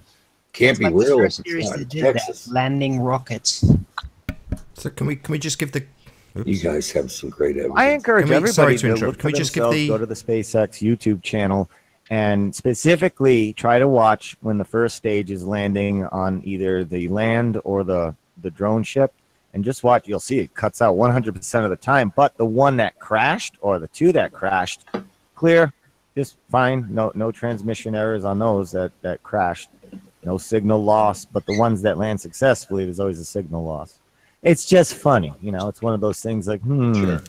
Can't be like real. The If first it's series not that in did Texas. that, landing rockets. So can we just give the? Oops. You guys have some great evidence. I encourage everybody to interrupt. look Can we for just give themselves, the? go to the SpaceX YouTube channel, and specifically try to watch when the first stage is landing on either the land or the drone ship, and just watch. You'll see it cuts out 100% of the time, but the one that crashed or the two that crashed, clear, just fine. No transmission errors on those that crashed. No signal loss, but the ones that land successfully, there's always a signal loss. It's just funny, you know. It's one of those things like, Sure.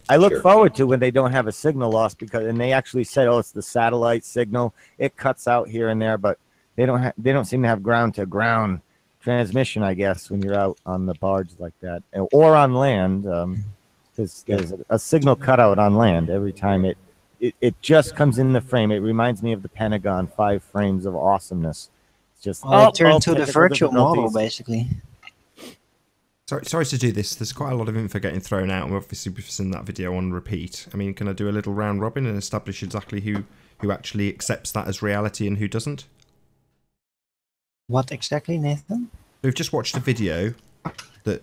I look forward to when they don't have a signal loss and they actually said, oh, it's the satellite signal. It cuts out here and there, but they don't seem to have ground to ground transmission, I guess, when you're out on the barge like that or on land, because there's a signal cutout on land every time it just comes in the frame. It reminds me of the Pentagon 5 frames of awesomeness. Just turn to the virtual model, basically. Sorry to do this. There's quite a lot of info getting thrown out, and obviously we've seen that video on repeat. I mean, can I do a little round robin and establish exactly who actually accepts that as reality and who doesn't? What exactly, Nathan? We've just watched a video that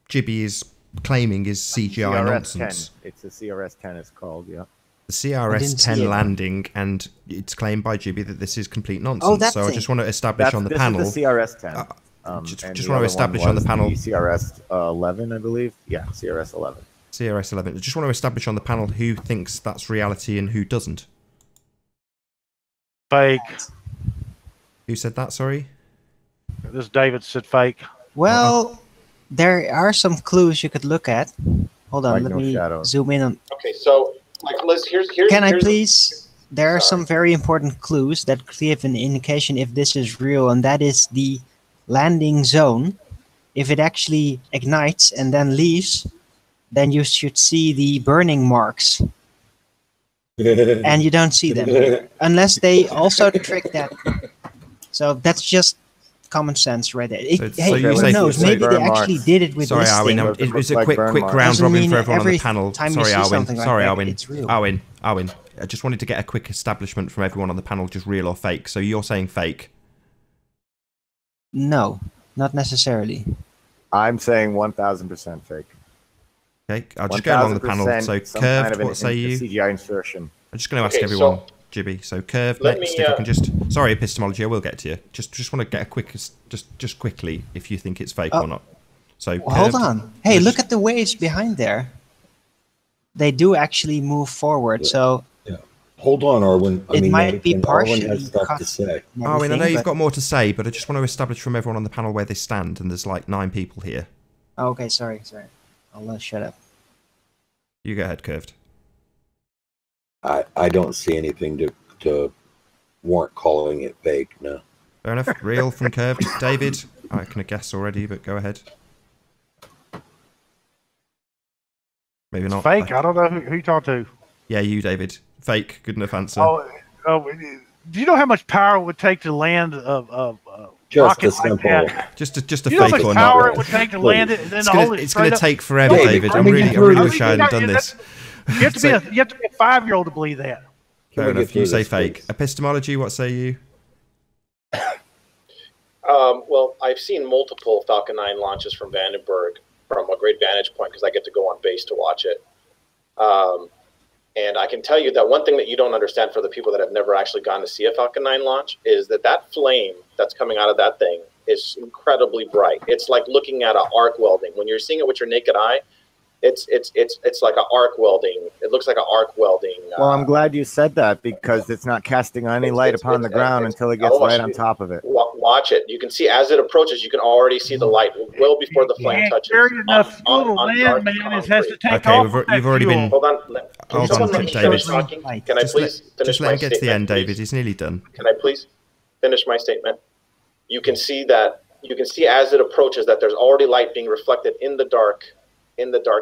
Jibby is claiming is CGI nonsense. It's a CRS-10, it's called, yeah. The CRS-10 landing, and it's claimed by Jibby that this is complete nonsense. Oh, that's so I just want to establish on the panel. This is the CRS-10. Just want to establish on the panel. The CRS-11, I believe. Yeah, CRS-11. CRS-11. I just want to establish on the panel who thinks that's reality and who doesn't. Fake. Who said that? Sorry. This David said fake. Well, there are some clues you could look at. Hold on, Like let no me shadows. zoom in on. Okay, so like Liz, here's Can I here's- please? There are Sorry. some very important clues that give an indication if this is real, and that is the landing zone. If it actually ignites and then leaves, then you should see the burning marks, and you don't see them here, unless they also trick that. So that's just common sense right there. So you who say- knows? so Maybe they burn actually marks. did it with Sorry, this Arwin. thing. It was a Like quick burn marks. round Doesn't robin mean for everyone on the every panel. time you Sorry, see Arwin. something like Sorry, that, Arwin. it's real. Arwin. I just wanted to get a quick establishment from everyone on the panel, just real or fake. So you're saying fake? No, not necessarily. I'm saying 1000% fake. Okay, I'll just go along the panel. 1000% So some kind curved, of what say you? CGI insertion. I'm just going to ask Okay, everyone, so- Jibby. So curved Let next. me, If I can just, sorry, epistemology. I will get to you. Just want to get a quick, just quickly, if you think it's fake or not. So Well, hold curved- on. Hey, look at the waves behind there. They do actually move forward. So Hold on, Arwin. It might be Arwin partially has stuff to cut. say. and Arwin, I know everything, you've but- got more to say, but I just want to establish from everyone on the panel where they stand, and there's like 9 people here. Oh, okay, sorry. I'll shut up. You go ahead, curved. I don't see anything to warrant calling it fake. No. Fair enough. Real from curved. David, I can guess already, but go ahead. Maybe not. Fake. I don't know who you talked to. Yeah, you, David. Fake. Good enough answer. Oh, do you know how much power it would take to land a Just a rocket like simple. that? Just a Do you know how fake much or power not. it would take to land it and then It's hold gonna, it it's straight gonna up? take forever, David, David. I I mean, really you wish I hadn't done this. You have to be a 5-year-old to believe that. Can Fair we get enough. You through say this, fake. please? Epistemology, what say you? Well, I've seen multiple Falcon 9 launches from Vandenberg from a great vantage point because I get to go on base to watch it. And I can tell you that one thing that you don't understand for the people that have never actually gone to see a Falcon 9 launch is that flame that's coming out of that thing is incredibly bright. It's like looking at an arc welding. When you're seeing it with your naked eye, it's like an arc welding. It looks like an arc welding. Well, I'm glad you said that because it's not casting any light upon the ground until it gets right on top of it. Watch it. You can see as it approaches, you can already see the light well before the flame touches. Carry enough fuel to dark land, man. It has to concrete. take Okay, off. you've already been. Hold on. Can Hold someone on, let me David. finish talking? Can I please finish Just let my him get to the end, statement, please? David. He's nearly done. Can I please finish my statement? You can see as it approaches that there's already light being reflected in the dark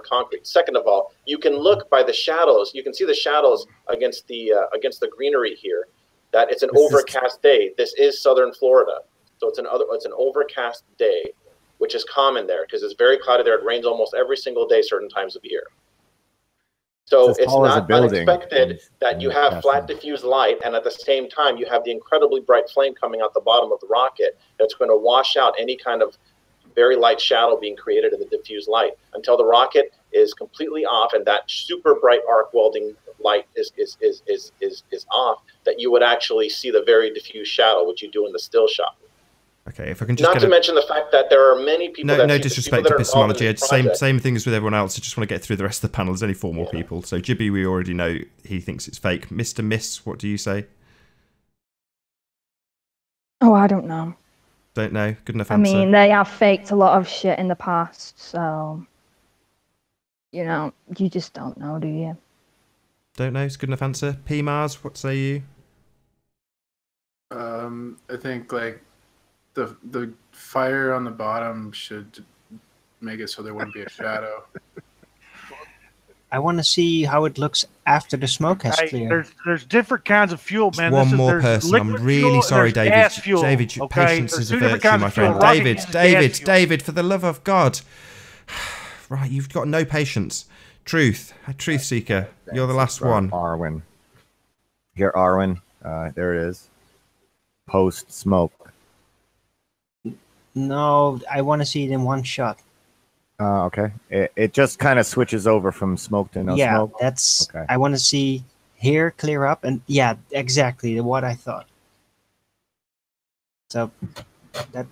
concrete. Second of all, you can look by the shadows. You can see the shadows against the greenery here. That it's an overcast day. This is southern Florida, so it's an overcast day, which is common there because it's very cloudy there. It rains almost every single day, certain times of year. So It's as it's tall as a not building. unexpected that you have Yes. flat diffuse light, and at the same time, you have the incredibly bright flame coming out the bottom of the rocket that's going to wash out any kind of very light shadow being created in the diffuse light until the rocket is completely off, and that super bright arc welding light is off. That you would actually see the very diffuse shadow, which you do in the still shot. Okay, if I can just Not get to mention the fact that there are many people. no that disrespect to epistemology. It's same thing as with everyone else. I just want to get through the rest of the panel. There's only 4 more people. So Jibby, we already know he thinks it's fake. Mr. Miss, what do you say? Oh, I don't know. Don't know. Good enough I answer. mean, they have faked a lot of shit in the past, so you know, you just don't know, do you? Don't know. It's a good enough answer. P Mars, what say you? I think like the fire on the bottom should make it so there wouldn't be a shadow. I want to see how it looks after the smoke has Hey, cleared. there's different kinds of fuel, man. One more there's person. I'm liquid really fuel, sorry, there's David. gas fuel, David, your okay? patience There's is a two different virtue, kinds my of fuel. friend. Rocket David, uses gas fuel. David, for the love of God. Right, you've got no patience. Truth, a truth seeker. You're the last one. Arwin. Here, Arwin. There it is. Post smoke. No, I want to see it in one shot. Okay. It just kind of switches over from smoke to no yeah, smoke. that's. Okay. I want to see here clear up, and yeah, exactly what I thought. So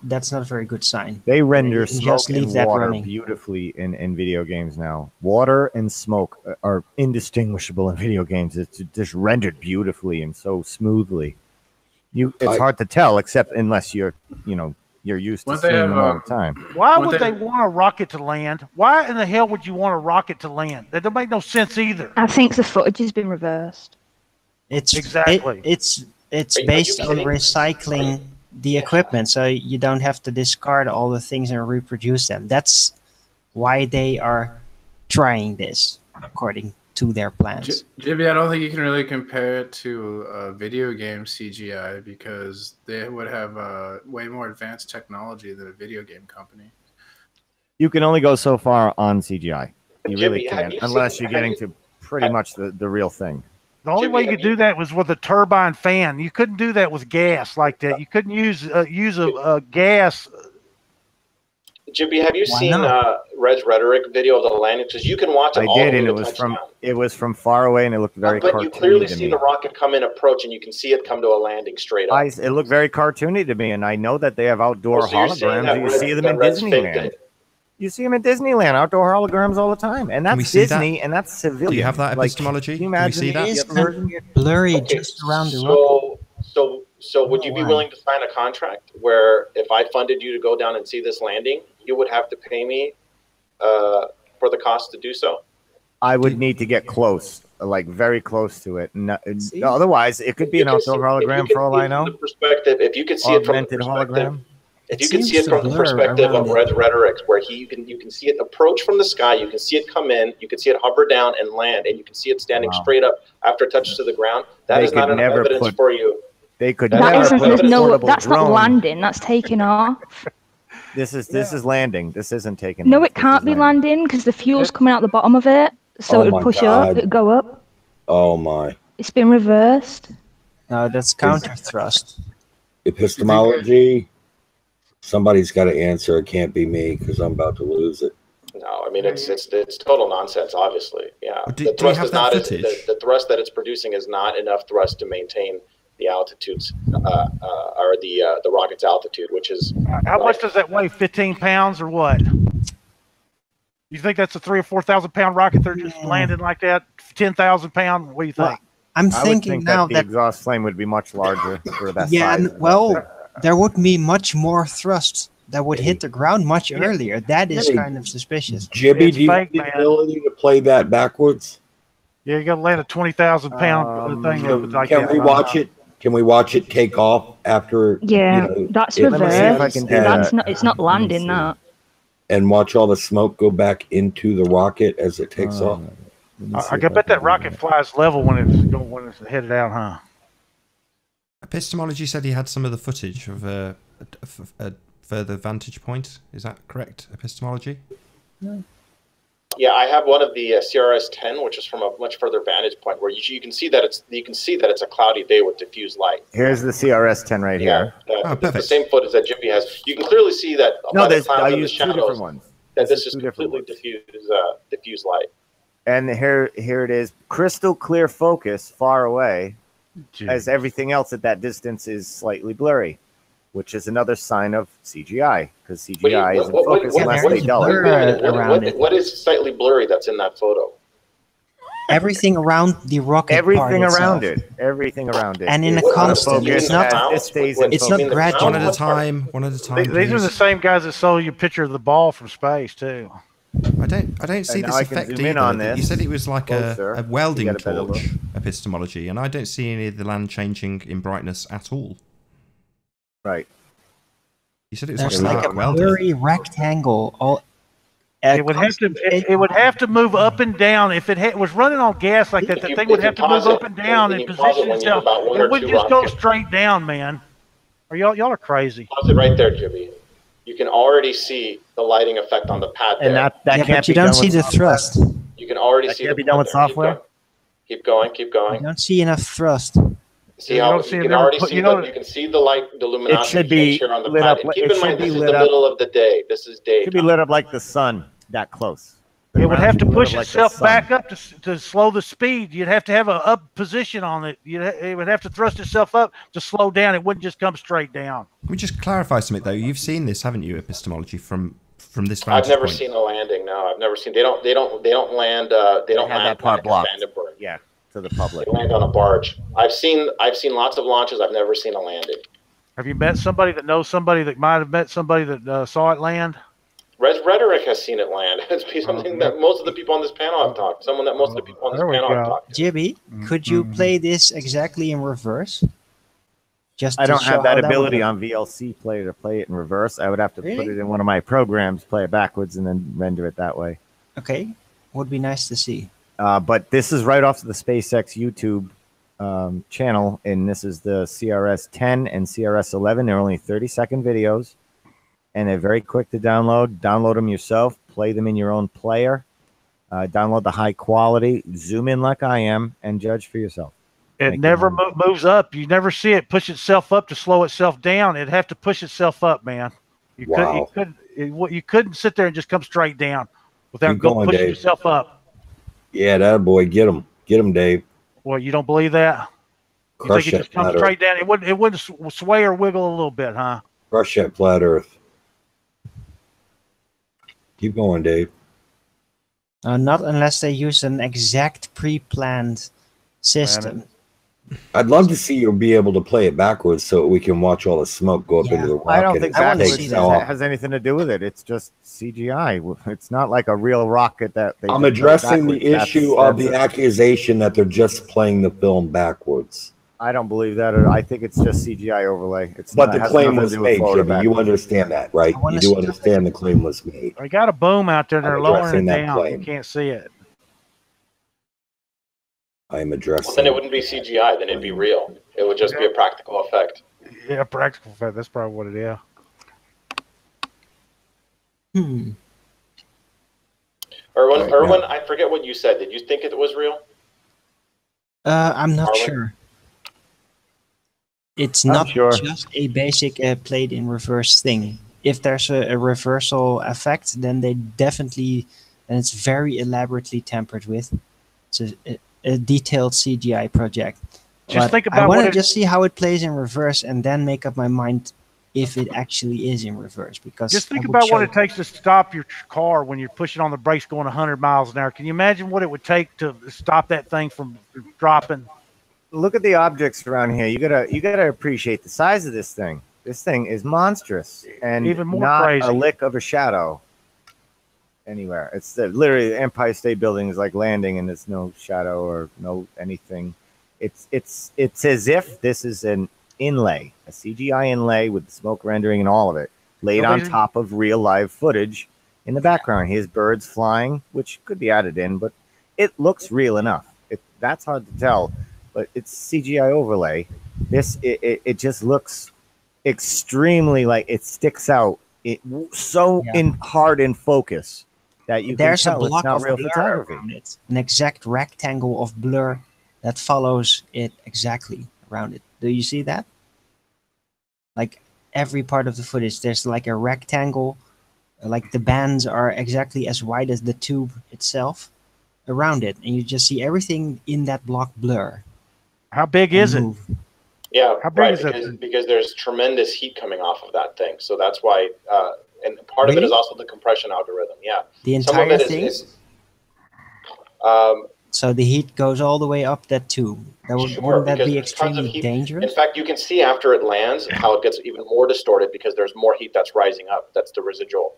that's not a very good sign. They render You can smoke just leave and that water running. beautifully in video games now. Water and smoke are indistinguishable in video games. It's just rendered beautifully and so smoothly. It's hard to tell, except unless you're used to seeing them all the time. Why would they want a rocket to land? Why in the hell would you want a rocket to land? That don't make no sense either. I think the footage has been reversed. It's exactly. It's based on recycling the equipment, so you don't have to discard all the things and reproduce them. That's why they are trying this, according to their plans. Jibby, I don't think you can really compare it to a video game CGI because they would have way more advanced technology than a video game company. You can only go so far on CGI. You really can't, unless you're getting to pretty much the real thing. The only way you could do that was with a turbine fan. You couldn't do that with gas like that. You couldn't use a gas. Jibby, have you seen Red's rhetoric video of the landing? Because you can watch it. I did, and it was from far away, and it looked very. But you clearly see the rocket come in, approach, and you can see it come to a landing straight up. It looked very cartoony to me, and I know that they have outdoor holograms. You see them in Disneyland. You see them in Disneyland, outdoor holograms all the time, and that's Disney, and that's civilian. Do you have that epistemology? Can you imagine? Can we see that? It's blurry just around the rocket. So would you be willing to sign a contract where if I funded you to go down and see this landing, you would have to pay me for the cost to do so? I would need to get close, like very close to it. No, otherwise, it could be an outdoor hologram for all I know. If you could see it from the perspective, if you can see it from the perspective of Red's rhetoric, where you can see it approach from the sky, you can see it come in, you can see it hover down and land, and you can see it standing straight up after it touches to the ground. That is not enough evidence for you. They could that's not landing. That's taking off. This is landing. This isn't taking. No, it can't be landing because the fuel's coming out the bottom of it, so it would push up. It'd go up. Oh my! It's been reversed. No, that's counter thrust. Epistemology. Somebody's got to answer. It can't be me because I'm about to lose it. No, I mean it's total nonsense. Obviously, yeah. The thrust is not the thrust that it's producing is not enough thrust to maintain the altitudes or the rocket's altitude, which is how much does that weigh? 15 pounds or what? You think that's a 3,000 or 4,000 pound rocket? They're just landing like that, 10,000 pound. What do you think? Well, I'm thinking now that the exhaust flame would be much larger for that. Yeah, there would be much more thrust that would hit the ground much earlier. That is kind of suspicious. Jibby, do you have the ability to play that backwards? Yeah, you got to land a 20,000 pound thing. Like can we watch it? Can we watch it take off after? Yeah, that's reversed. It's not landing that. And watch all the smoke go back into the rocket as it takes off. I bet that rocket flies level when it's headed out, huh? Epistemology said he had some of the footage of a further vantage point. Is that correct, Epistemology? Yeah, I have one of the CRS-10, which is from a much further vantage point, where you can see that it's a cloudy day with diffuse light. Here's the CRS-10 right here. Perfect. The same footage that Jimmy has. You can clearly see that. No, I used two different ones. That this is completely diffuse light. And here it is, crystal clear focus, far away. As everything else at that distance is slightly blurry, which is another sign of CGI, because CGI isn't focused unless they dull it. What is slightly blurry that's in that photo? Everything around the rocket. Everything around it. Everything around it. And in a constant. It's not gradual. One at a time. One at a time. These are the same guys that sold you a picture of the ball from space too. I don't see this effect either. You said it was like a welding torch, Epistemology, and I don't see any of the land changing in brightness at all. Right. You said it was like a blurry rectangle. It would have to move up and down. If it was running on gas like that, the thing would have to move up and down and position itself. It wouldn't just go straight down, man. Y'all are crazy. Pause it right there, Jimmy. You can already see the lighting effect on the pad there. And that can't but you don't see the thrust. You can already see. Can't be done with software. Keep going. You don't see enough thrust. See how you can already see you can see the light, the luminosity change here on the pad. And keep in mind, this is the middle of the day. This is day. It should be lit up like the sun, that close. It would have to push itself back up to slow the speed. You'd have to have an up position on it. It would have to thrust itself up to slow down. It wouldn't just come straight down. Let me just clarify something, though. You've seen this, haven't you, Epistemology, from this vantage point? I've never seen a landing. No, I've never seen. They don't land. They don't land that part blocked. Vandenberg. Yeah. to the public. They land on a barge. I've seen lots of launches. I've never seen a landing. Have you met somebody that knows somebody that might have met somebody that saw it land? Rhetoric has seen it land. It's something that most of the people on this panel have talked. Someone that most of the people on this panel have talked. Jibby, could you play this exactly in reverse? Just I don't have that how ability would on VLC Player to play it in reverse. I would have to put it in one of my programs, play it backwards, and then render it that way. Okay, would be nice to see. But this is right off of the SpaceX YouTube channel, and this is the CRS 10 and CRS 11. They're only 30-second videos, and they're very quick to download. Download them yourself, play them in your own player, download the high quality, zoom in like I am, and judge for yourself. It never moves up. You never see it push itself up to slow itself down. It'd have to push itself up, man. You couldn't sit there and just come straight down without pushing yourself up. Yeah, that boy, get him, Dave. Well, you don't believe that? You think it just comes straight down? It wouldn't sway or wiggle a little bit, huh? Crush that flat Earth. Keep going, Dave. Not unless they use an exact pre-planned system. I'd love to see you be able to play it backwards so we can watch all the smoke go up into the rocket. I don't think that has anything to do with it. It's just CGI. It's not like a real rocket that they. I'm addressing the issue of the accusation that they're just playing the film backwards. I don't believe that. I think it's just CGI overlay. But the claim was made, Jimmy. You understand that, right? You do understand the claim was made. I got a boom out there. They're lowering it down. You can't see it. I'm addressing. Well, then it wouldn't be CGI. Then it'd be real. It would just be a practical effect. Yeah, practical effect. That's probably what it is. Erwin, I forget what you said. Did you think it was real? I'm not sure. It's not just a basic played in reverse thing. If there's a reversal effect, then they definitely, and it's very elaborately tampered with. It's a detailed CGI project. Just think about I want to just see how it plays in reverse and then make up my mind if it actually is in reverse. Because just think about what it takes to stop your car when you're pushing on the brakes going 100 miles an hour. Can you imagine what it would take to stop that thing from dropping? Look at the objects around here. You gotta appreciate the size of this thing. This thing is monstrous and even more not crazy. A lick of a shadow anywhere. It's literally the Empire State Building is like landing and there's no shadow or no anything. It's as if this is an inlay, a CGI inlay with the smoke rendering and all of it laid on top of real live footage in the background. Here's birds flying, which could be added in, but it looks real enough. That's hard to tell, but it's CGI overlay. It just looks extremely like it sticks out. Hard in focus that you there's can tell a block it's not of real blur photography. around it. An exact rectangle of blur that follows it exactly around it. Do you see that? Like every part of the footage, there's like a rectangle, like the bands are exactly as wide as the tube itself around it, and you just see everything in that block blur. How big is it? Yeah, how big is it? Because there's tremendous heat coming off of that thing, so that's why. And part of it is also the compression algorithm. Yeah, the entire thing. So the heat goes all the way up that tube. Wouldn't that be extremely dangerous? In fact, you can see after it lands how it gets even more distorted because there's more heat that's rising up. That's the residual.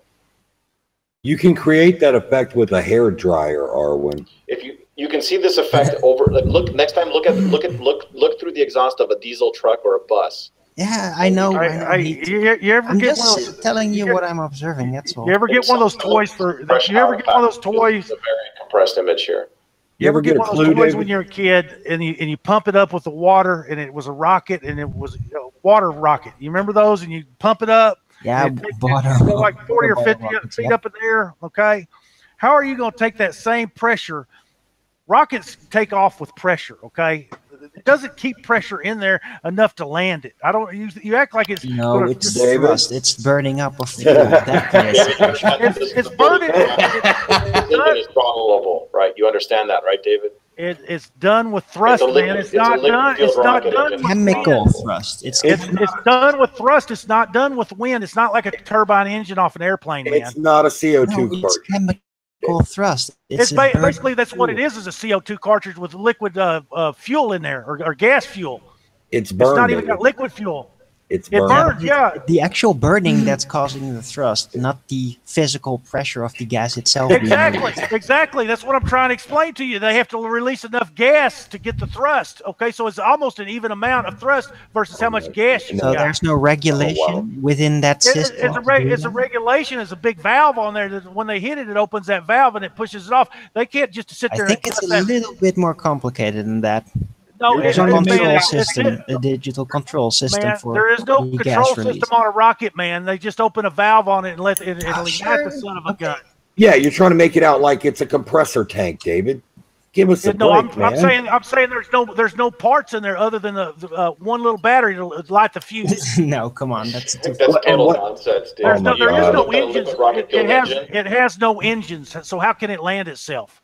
You can create that effect with a hair dryer, Arwen. If you can see this effect over. Look next time. Look through the exhaust of a diesel truck or a bus. Yeah, I know. You ever I'm get just one of those, telling you what I'm observing. That's all. You ever get one of those toys for? You ever get one of those toys? It's a very compressed image here. You ever get one of those toys when you're a kid and you pump it up with the water and it was a rocket and it was a water rocket? You remember those? And you pump it up. Yeah, go like 40 or 50 feet up in the air. Okay, how are you going to take that same pressure? Rockets take off with pressure. Okay. It doesn't keep pressure in there enough to land it. You act like it's it's thrust. It's burning up with fuel. It's burning. It's throttleable, right? You understand that, right, David? It's done with thrust, man. It's not done. It's not done. Chemical thrust. It's done with thrust. It's not done with wind. It's not like a turbine engine off an airplane, man. It's not a CO2 cartridge. vertical thrust. It's basically that's what it is a CO2 cartridge with liquid fuel in there or gas fuel. It's burned. It's not even got liquid fuel. It burns, yeah. The actual burning that's causing the thrust, not the physical pressure of the gas itself. Exactly. That's what I'm trying to explain to you. They have to release enough gas to get the thrust. Okay, so it's almost an even amount of thrust versus how much gas you got. So there's no regulation within that system. It's a regulation. It's a big valve on there that when they hit it, it opens that valve and it pushes it off. They can't just sit there. I think it's a little bit more complicated than that. No, there's a control system, a digital control system man, for there is no the control gas system on a rocket, man. They just open a valve on it and let it ignite the son of a gun. Yeah, you're trying to make it out like it's a compressor tank, David. Give us a break, man. I'm saying there's no parts in there other than the one little battery to light the fuse. No, come on, that's total nonsense, dude. There is no engines. It has no engines. So how can it land itself?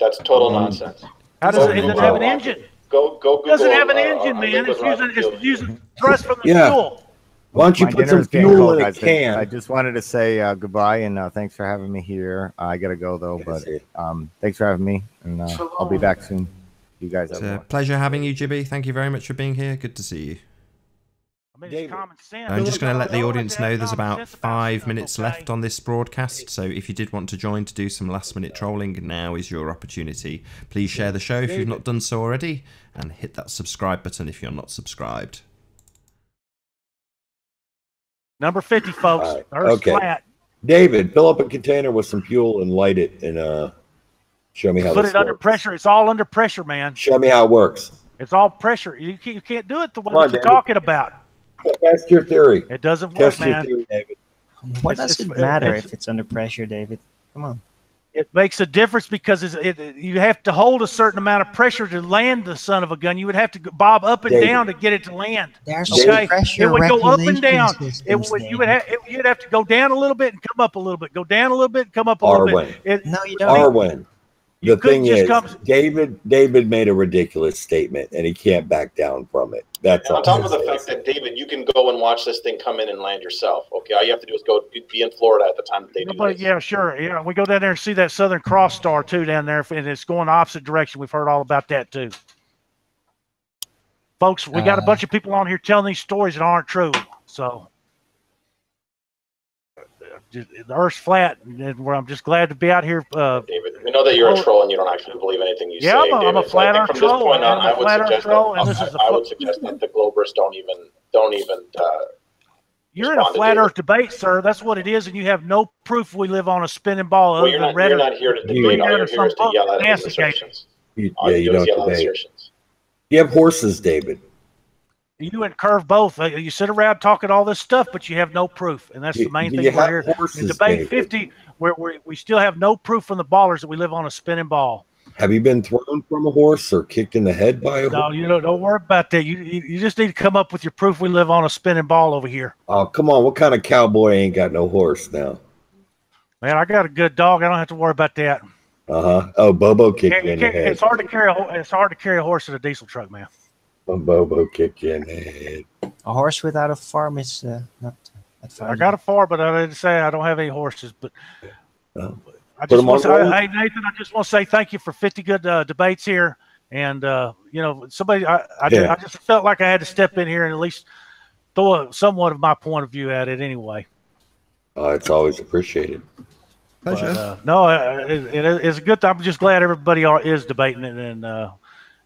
That's total nonsense. How does it have an engine? Go Google. It doesn't have an engine, man. It's using thrust from the fuel. Why don't you put some fuel in a can? I just wanted to say goodbye and thanks for having me here. I gotta go though, but thanks for having me, and I'll be back soon. You guys, it's a pleasure having you, Jibby. Thank you very much for being here. Good to see you. I'm just going to let the audience know there's about 5 minutes left on this broadcast, so if you did want to join to do some last-minute trolling, now is your opportunity. Please share the show if you've not done so already, and hit that subscribe button if you're not subscribed. Number 50, folks. Earth's flat. David, fill up a container with some fuel and light it, and show me how Put it under pressure. It's all under pressure, man. Show me how it works. It's all pressure. You can't do it the way that you're talking about. Test your theory. It doesn't work, man. Theory, David. What does it matter if it's under pressure, David? Come on. It makes a difference because you have to hold a certain amount of pressure to land the son of a gun. You would have to bob up and down to get it to land. There's pressure. It would go up and down. You'd have to go down a little bit and come up a little bit. Go down a little bit and come up a little bit. No, you don't. Arwen. The thing is, David made a ridiculous statement, and he can't back down from it. That's on top of the fact that, David, you can go and watch this thing come in and land yourself. Okay, all you have to do is go be in Florida at the time that they do this. Yeah, sure. Yeah, we go down there and see that Southern Cross star too down there, and it's going the opposite direction. We've heard all about that too, folks. We got a bunch of people on here telling these stories that aren't true. So the Earth's flat, and I'm just glad to be out here. David, we know that you're a troll and you don't actually believe anything you say. Yeah, I'm a flat Earth troll. From this point on, I would suggest that the Globers don't even. You're in a flat Earth debate, sir. That's what it is, and you have no proof we live on a spinning ball. Well, you're not here to debate. All you're here is to yell at assertions. You don't debate. You have horses, David. You and Curve both. You sit around talking all this stuff, but you have no proof, and that's the main thing we're here. In debate 50, we still have no proof from the ballers that we live on a spinning ball. Have you been thrown from a horse or kicked in the head by a horse? No, you don't worry about that. You just need to come up with your proof we live on a spinning ball over here. Oh, come on. What kind of cowboy ain't got no horse now? Man, I got a good dog. I don't have to worry about that. Oh, Bobo kicked you in the head. It's hard to carry a horse in a diesel truck, man. Bobo kicked you in the head. A horse without a farm is not that fun. I got a farm, but I didn't say I don't have any horses. But I just want to say, hey Nathan, I just want to say thank you for 50 good debates here. And you know, somebody, I just felt like I had to step in here and at least throw somewhat of my point of view at it anyway. It's always appreciated. Pleasure. No, it's a good time. I'm just glad everybody is debating it, and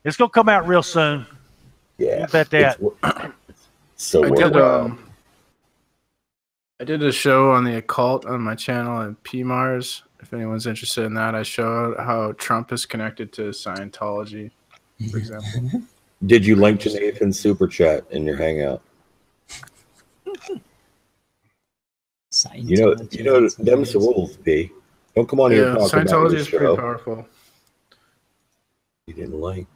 it's gonna come out real soon. Yeah, you bet that. I did a show on the occult on my channel at PMars. If anyone's interested in that, I showed how Trump is connected to Scientology, for example. Did you link to Nathan's super chat in your hangout? You know, them's the rules, P. Don't come on here and talk about Scientology is pretty powerful. You didn't like.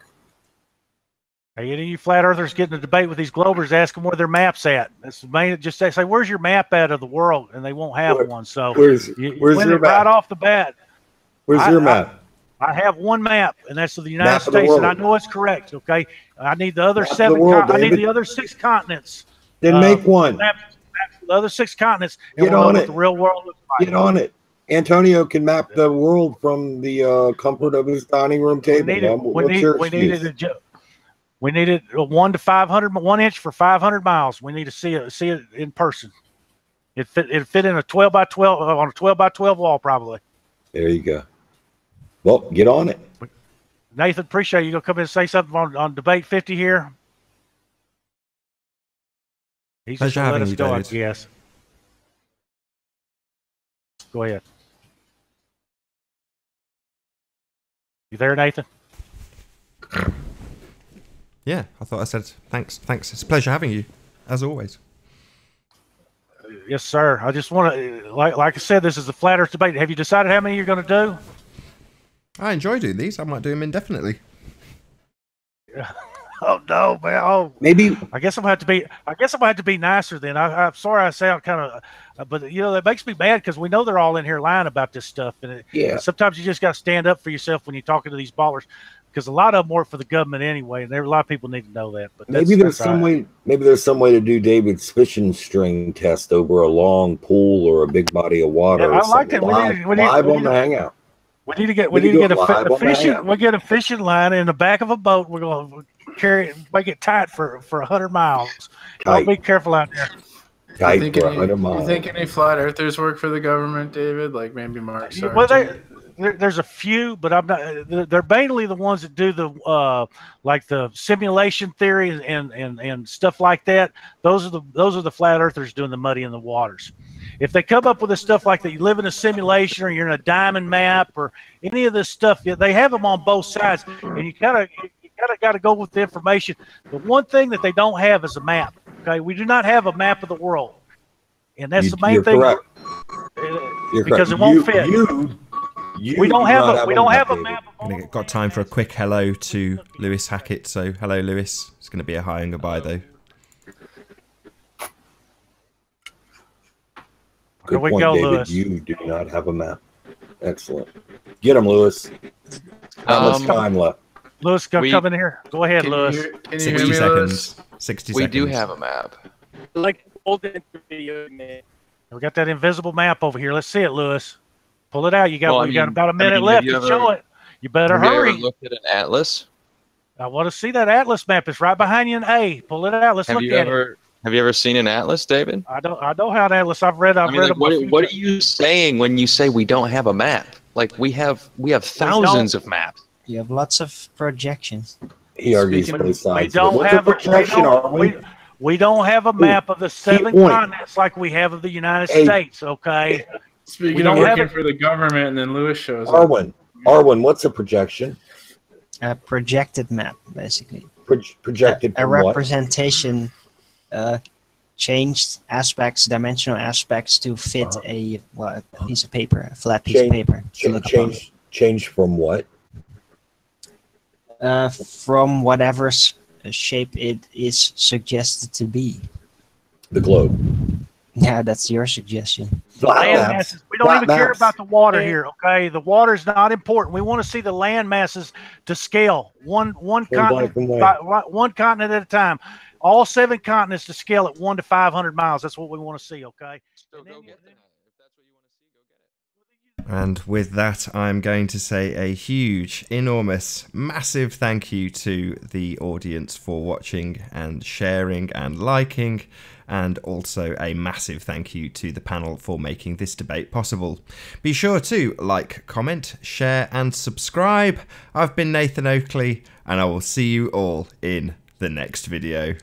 Hey, any of you flat earthers getting a debate with these Globers, ask them where their map's at. That's the main. Just say, where's your map at of the world? And they won't have one. So where's your map? Right off the bat. Where's your map? I have one map, and that's of the United States, and I know it's correct. Okay, I need the other I need the other 6 continents. Then make one. The other 6 continents. Get on it. The real world looks like. Get on it. Antonio can map the world from the comfort of his dining room table. We needed 1 to 500, 1 inch for 500 miles. We need to see it in person. It fit in a 12 by 12 on a 12 by 12 wall probably. There you go. Well, get on it. Nathan, appreciate you. Gonna come in and say something on debate 50 here. He's just gonna let us go, I guess. Go ahead. You there, Nathan? Yeah, I thought I said thanks. It's a pleasure having you, as always. Yes, sir. I just want to, like I said, this is the Flat Earth debate. Have you decided how many you're going to do? I enjoy doing these. I might do them indefinitely. Oh no, man! Oh, maybe. I guess I'm gonna have to be nicer then. I'm sorry I sound kind of, but you know that makes me mad because we know they're all in here lying about this stuff, and sometimes you just got to stand up for yourself when you're talking to these ballers, because a lot of them work for the government anyway, and there a lot of people need to know that. But maybe there's some way. Maybe there's some way to do David's fishing string test over a long pool or a big body of water. Yeah, I like that. Live on the hangout. We need to get a fishing line in the back of a boat. We're gonna carry it, make it tight for 100 miles. I'll be careful out there. Tight for 100 miles. You think any flat earthers work for the government, David? Like maybe Mark Sargent? Well, there's a few, but I'm not. They're mainly the ones that do the like the simulation theory and stuff like that. Those are the flat earthers doing the muddy in the waters. If they come up with this stuff like that, you live in a simulation or you're in a diamond map or any of this stuff, they have them on both sides, and you kind of got to go with the information. The one thing that they don't have is a map. Okay, we do not have a map of the world, and that's the main thing. Correct. Because it won't fit. We don't have a map. Got time for a quick hello to Lewis Hackett. So hello, Lewis. It's going to be a hi and goodbye though. Good point, David. Lewis. You do not have a map. Excellent. Get him, Lewis. How much time left? Lewis, come in here. Go ahead, Lewis. 60 seconds. 60 seconds. We do have a map. Like old video, man. We got that invisible map over here. Let's see it, Lewis. Pull it out. You got about a minute left to show it. You better hurry. Have you ever looked at an atlas? I want to see that atlas map. It's right behind you in A. Pull it out. Let's look at it. Have you ever seen an atlas, David? I know how an atlas. I've read. What are you saying when you say we don't have a map? Like we have thousands of maps. You have lots of projections. He argues both sides. We don't have a map of the 7 continents like we have of the United States. Okay. Speaking of working for the government, and then Lewis shows up. Arwen, what's a projection? A projected map, basically. Projected a representation. Changed aspects, dimensional aspects to fit a piece of paper, a flat piece of paper. Change from what? From whatever shape it is suggested to be. The globe. Yeah, that's your suggestion. Land masses. We don't even care about the water here, okay? The water is not important. We want to see the land masses to scale, one continent at a time. All 7 continents to scale at 1 to 500 miles. That's what we want to see, okay? So go get that. If that's what you want to see, go get it. And with that, I'm going to say a huge, enormous, massive thank you to the audience for watching and sharing and liking, and also a massive thank you to the panel for making this debate possible. Be sure to like, comment, share, and subscribe. I've been Nathan Oakley, and I will see you all in the next video.